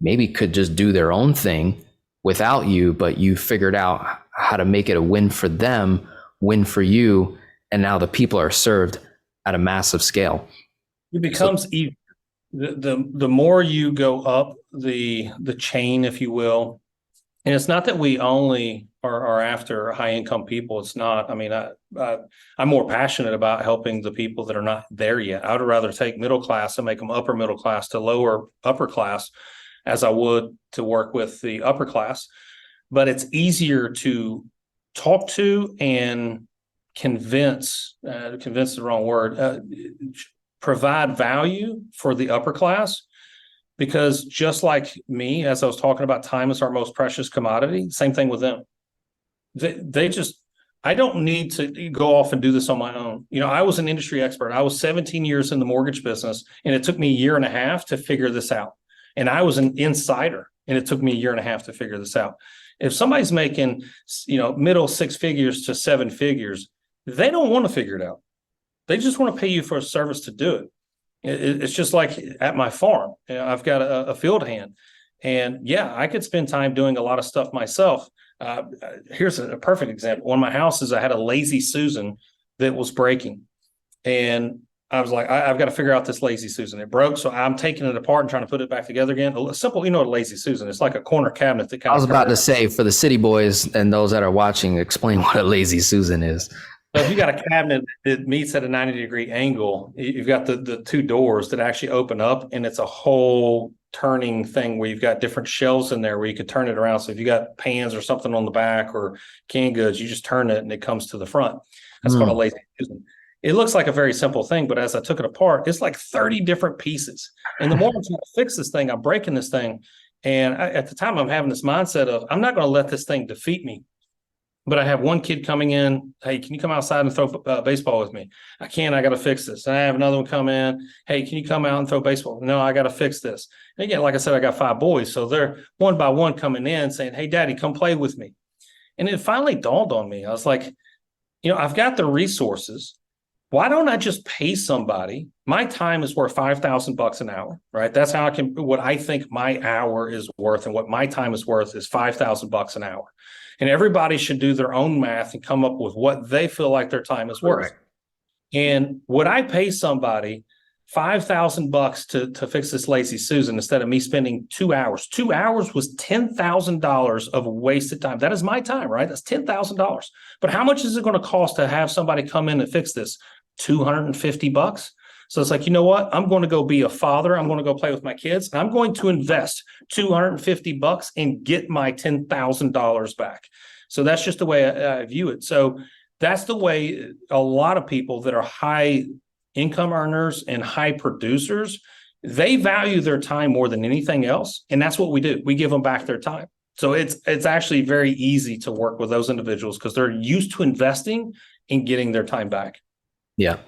maybe could just do their own thing without you, but you figured out how to make it a win for them, win for you, and now the people are served at a massive scale. It becomes easier. The more you go up the chain, if you will, and it's not that we only are after high income people. It's not. I mean, I'm more passionate about helping the people that are not there yet. I would rather take middle class and make them upper middle class to lower upper class, as I would to work with the upper class. But it's easier to talk to and convince the wrong word, provide value for the upper class, because just like me, as I was talking about, time is our most precious commodity. Same thing with them. I don't need to go off and do this on my own. I was an industry expert. I was 17 years in the mortgage business, and it took me a year and a half to figure this out. And I was an insider, and it took me a year and a half to figure this out. If somebody's making, middle six figures to seven figures, they don't want to figure it out. They just want to pay you for a service to do it. It's just like at my farm. I've got a field hand, and I could spend time doing a lot of stuff myself. Here's a perfect example. One of my houses, I had a lazy Susan that was breaking, and I was like, I've got to figure out this lazy Susan. It broke, so I'm taking it apart and trying to put it back together again. A simple, a lazy Susan. It's like a corner cabinet that kind of. I was about to say, for the city boys and those that are watching, explain what a lazy Susan is. So if you got a cabinet that meets at a 90-degree angle, you've got the two doors that actually open up, and it's a whole turning thing where you've got different shelves in there where you can turn it around. So if you got pans or something on the back or canned goods, you just turn it and it comes to the front. That's called a lazy Susan. It looks like a very simple thing, but as I took it apart, it's like 30 different pieces. And the more I'm trying to fix this thing, I'm breaking this thing. And at the time, I'm having this mindset of, I'm not going to let this thing defeat me. But I have one kid coming in. Hey, can you come outside and throw baseball with me? I can't. I got to fix this. And I have another one come in. Hey, can you come out and throw baseball? No, I got to fix this. And again, like I said, I got 5 boys. So they're one by one coming in saying, hey, Daddy, come play with me. And it finally dawned on me. I was like, I've got the resources. Why don't I just pay somebody? My time is worth $5,000 an hour, right? That's how what I think my hour is worth, and what my time is worth is $5,000 an hour. And everybody should do their own math and come up with what they feel like their time is worth. Correct. And would I pay somebody $5,000 to fix this lazy Susan instead of me spending 2 hours? 2 hours was $10,000 of wasted time. That is my time, right? That's $10,000. But how much is it going to cost to have somebody come in and fix this? $250. So it's like, you know what? I'm going to go be a father. I'm going to go play with my kids. I'm going to invest $250 and get my $10,000 back. So that's just the way I view it. So that's the way a lot of people that are high income earners and high producers, they value their time more than anything else. And that's what we do. We give them back their time. So it's actually very easy to work with those individuals because they're used to investing and getting their time back. Yeah.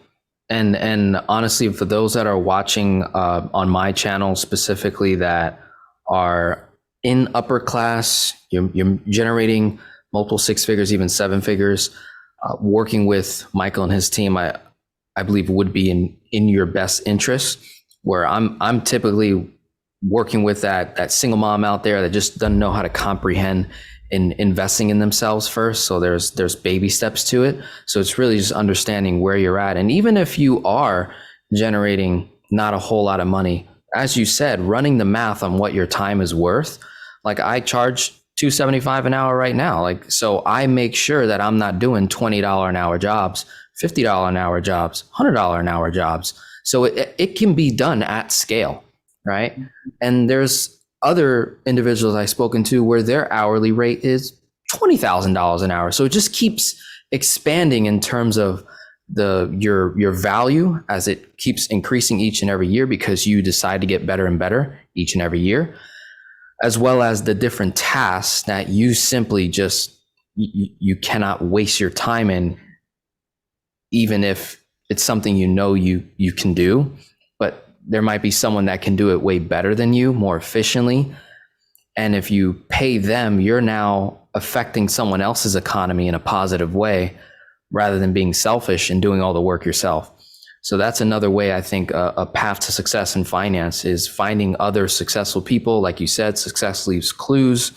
And honestly, for those that are watching on my channel specifically that are in upper class, you're generating multiple 6 figures, even 7 figures, working with Michael and his team, I believe would be in your best interest. Where I'm typically working with that single mom out there that just doesn't know how to comprehend in investing in themselves first. So there's baby steps to it. So it's really just understanding where you're at. And even if you are generating not a whole lot of money as you said, running the math on what your time is worth. Like I charge $275 an hour right now. Like, so I make sure that I'm not doing $20 an hour jobs, $50 an hour jobs, $100 an hour jobs. So it can be done at scale, right? And there's other individuals I've spoken to where their hourly rate is $20,000 an hour. So it just keeps expanding in terms of your value as it keeps increasing each and every year because you decide to get better and better each and every year, as well as the different tasks that you simply just you cannot waste your time in, even if it's something you can do, but there might be someone that can do it way better than you, more efficiently. And if you pay them, you're now affecting someone else's economy in a positive way rather than being selfish and doing all the work yourself. So that's another way I think a path to success in finance is finding other successful people. Like you said, success leaves clues.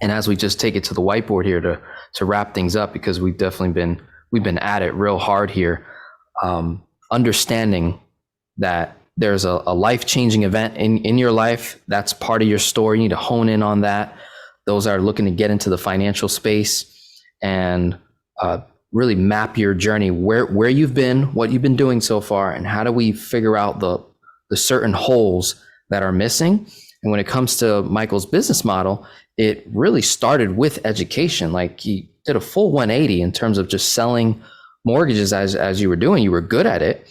And as we just take it to the whiteboard here to wrap things up, because we've been at it real hard here, understanding that there's a life-changing event in your life. That's part of your story. You need to hone in on that. Those are looking to get into the financial space and really map your journey, where you've been, what you've been doing so far, and how do we figure out the certain holes that are missing. And when it comes to Michael's business model, it really started with education. Like he did a full 180 in terms of just selling mortgages as you were doing. You were good at it.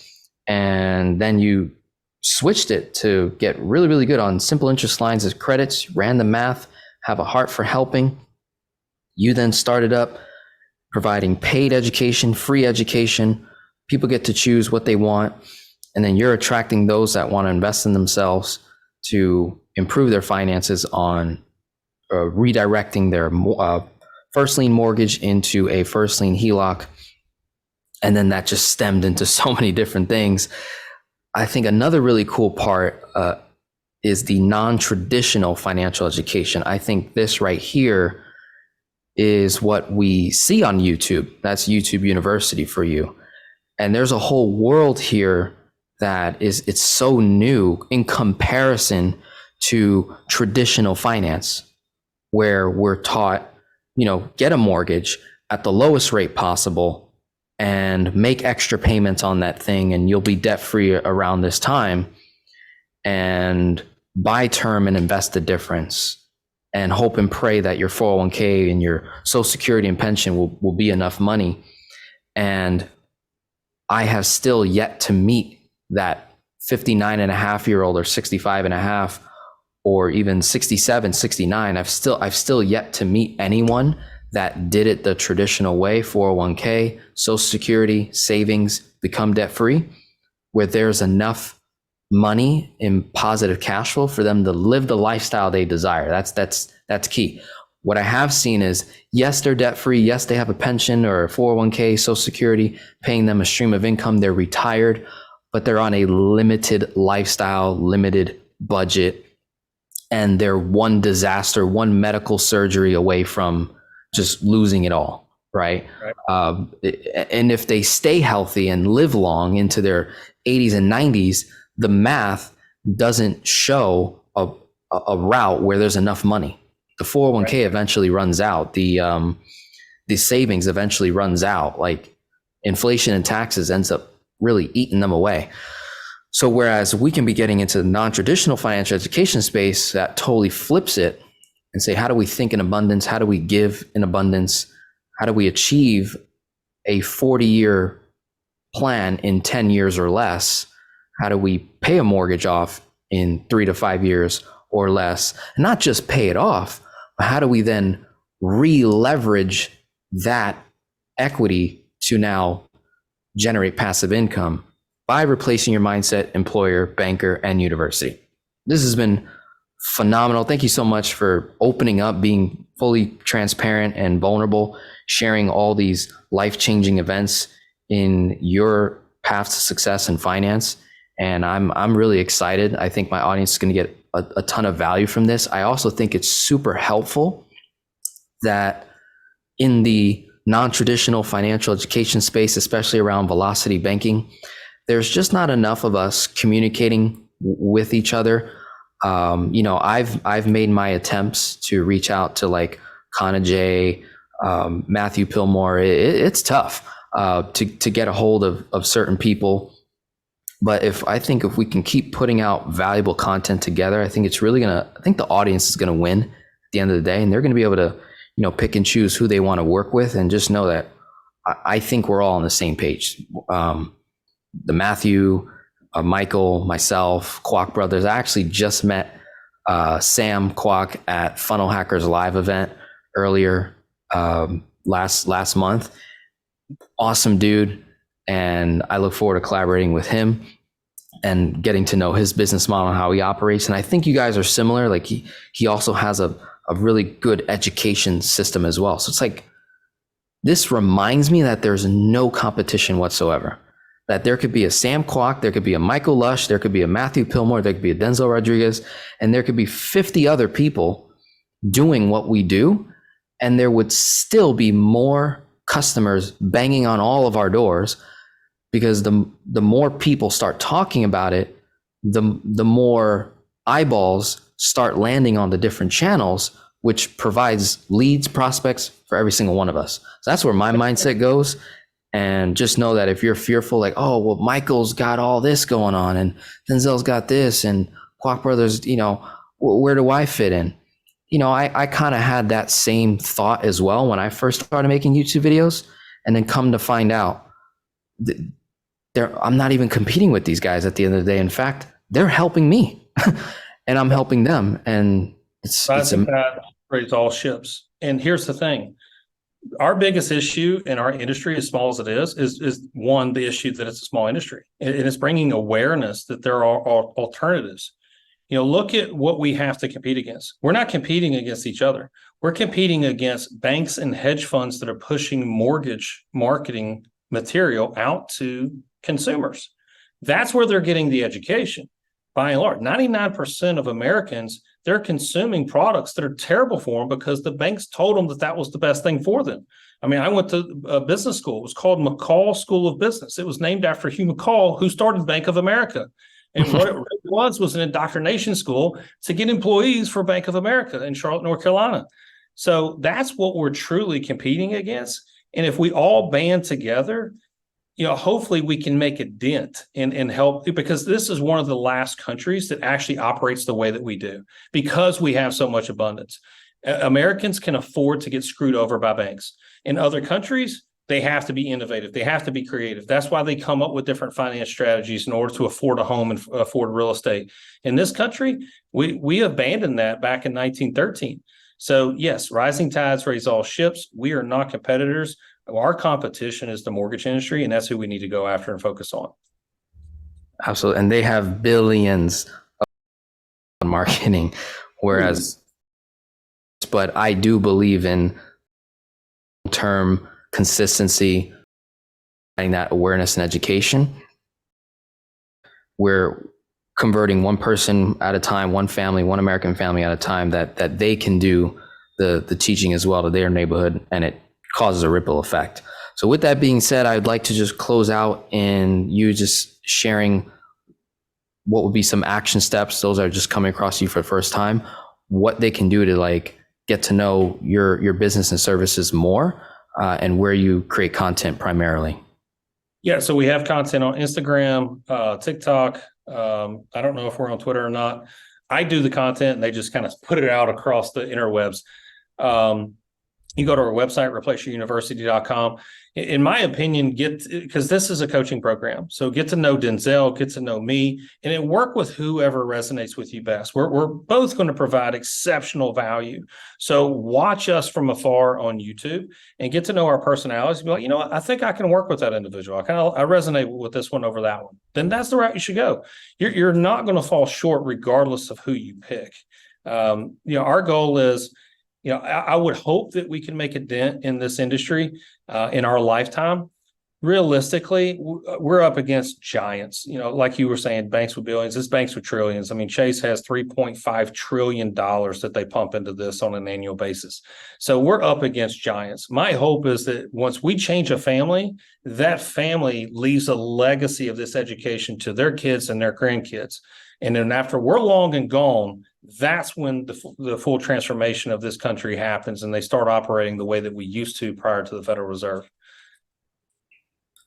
And then you switched it to get really, really good on simple interest lines as credits, ran the math, have a heart for helping. You then started up providing paid education, free education. People get to choose what they want. And then you're attracting those that want to invest in themselves to improve their finances on redirecting their first lien mortgage into a first lien HELOC. And then that just stemmed into so many different things. I think another really cool part is the non-traditional financial education. I think this right here is what we see on YouTube. That's YouTube University for you. And there's a whole world here that it's so new in comparison to traditional finance, where we're taught, get a mortgage at the lowest rate possible and make extra payments on that thing, and you'll be debt free around this time, and buy term and invest the difference, and hope and pray that your 401k and your Social Security and pension will be enough money. And I have still yet to meet that 59.5-year-old or 65.5 or even 67, 69. I've still yet to meet anyone that did it the traditional way, 401k, Social Security, savings, become debt free, where there's enough money in positive cash flow for them to live the lifestyle they desire. That's key. What I have seen is, yes, they're debt free. Yes, they have a pension or a 401k, Social Security, paying them a stream of income. They're retired, but they're on a limited lifestyle, limited budget, and they're one disaster, one medical surgery away from just losing it all, right? And if they stay healthy and live long into their 80s and 90s, the math doesn't show a route where there's enough money. The 401k eventually runs out. The savings eventually runs out. Like inflation and taxes ends up really eating them away. So whereas we can be getting into the non-traditional financial education space that totally flips it and say, how do we think in abundance? How do we give in abundance? How do we achieve a 40-year plan in 10 years or less? How do we pay a mortgage off in 3 to 5 years or less? And not just pay it off, but how do we then re-leverage that equity to now generate passive income by replacing your mindset, employer, banker, and university? This has been phenomenal. Thank you so much for opening up, being fully transparent and vulnerable, sharing all these life-changing events in your path to success in finance. And I'm really excited. I think my audience is going to get a ton of value from this. I also think it's super helpful that in the non-traditional financial education space, especially around velocity banking, there's just not enough of us communicating with each other. I've made my attempts to reach out to like Kana J, Matthew Pillmore. It's tough to get a hold of certain people. But if we can keep putting out valuable content together, I think the audience is gonna win at the end of the day, and they're gonna be able to, pick and choose who they want to work with, and just know that I think we're all on the same page. The Matthew, Michael, myself, Kwok Brothers. I actually just met Sam Kwok at Funnel Hackers Live event earlier last month. Awesome dude, and I look forward to collaborating with him and getting to know his business model and how he operates. And I think you guys are similar. Like he also has a really good education system as well. So it's like, this reminds me that there's no competition whatsoever. That there could be a Sam Kwok, there could be a Michael Lush, there could be a Matthew Pillmore, there could be a Denzel Rodriguez, and there could be 50 other people doing what we do, and there would still be more customers banging on all of our doors, because the more people start talking about it, the more eyeballs start landing on the different channels, which provides leads, prospects for every single one of us. So that's where my mindset goes. And just know that if you're fearful, like, oh, well, Michael's got all this going on and Denzel's got this and Kwok Brothers, where do I fit in? I kind of had that same thought as well when I first started making YouTube videos, and then come to find out I'm not even competing with these guys at the end of the day. In fact, they're helping me and I'm helping them. And that raise all ships. And here's the thing. Our biggest issue in our industry, as small as it is one, the issue that it's a small industry, and it's bringing awareness that there are alternatives. Look at what we have to compete against. We're not competing against each other. We're competing against banks and hedge funds that are pushing mortgage marketing material out to consumers. That's where they're getting the education. By and large, 99% of Americans, they're consuming products that are terrible for them because the banks told them that was the best thing for them. I mean, I went to a business school. It was called McCall School of Business. It was named after Hugh McCall, who started Bank of America. And what it was an indoctrination school to get employees for Bank of America in Charlotte, North Carolina. So that's what we're truly competing against. And if we all band together, hopefully we can make a dent and help, because this is one of the last countries that actually operates the way that we do, because we have so much abundance. Americans can afford to get screwed over by banks. In other countries, they have to be innovative. They have to be creative. That's why they come up with different finance strategies in order to afford a home and afford real estate. In this country, we abandoned that back in 1913. So yes, rising tides raise all ships. We are not competitors. Our competition is the mortgage industry, and that's who we need to go after and focus on. Absolutely. And they have billions on marketing, but I do believe in term consistency and that awareness and education. We're converting one person at a time, one family, one American family at a time, that they can do the teaching as well to their neighborhood, and it causes a ripple effect. So with that being said, I'd like to just close out in you just sharing what would be some action steps. Those are just coming across you for the first time, what they can do to get to know your business and services more, and where you create content primarily. Yeah, so we have content on Instagram, TikTok. I don't know if we're on Twitter or not. I do the content and they just kind of put it out across the interwebs. You go to our website, replaceyouruniversity.com. In my opinion, because this is a coaching program. So get to know Denzel, get to know me, and then work with whoever resonates with you best. We're both going to provide exceptional value. So watch us from afar on YouTube and get to know our personalities. Be like, what? I think I can work with that individual. I resonate with this one over that one. Then that's the route you should go. You're not going to fall short regardless of who you pick. Our goal is, I would hope that we can make a dent in this industry in our lifetime. Realistically, we're up against giants. Like you were saying, banks with billions. This banks with trillions. I mean, Chase has $3.5 trillion that they pump into this on an annual basis. So we're up against giants. My hope is that once we change a family, that family leaves a legacy of this education to their kids and their grandkids. And then after we're long and gone, that's when the full transformation of this country happens, and they start operating the way that we used to prior to the Federal Reserve.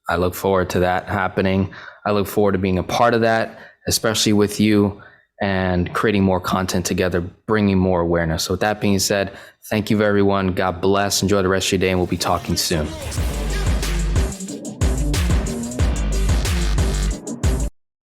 I look forward to that happening. I look forward to being a part of that, especially with you, and creating more content together, bringing more awareness. So with that being said, thank you everyone. God bless. Enjoy the rest of your day, and we'll be talking soon.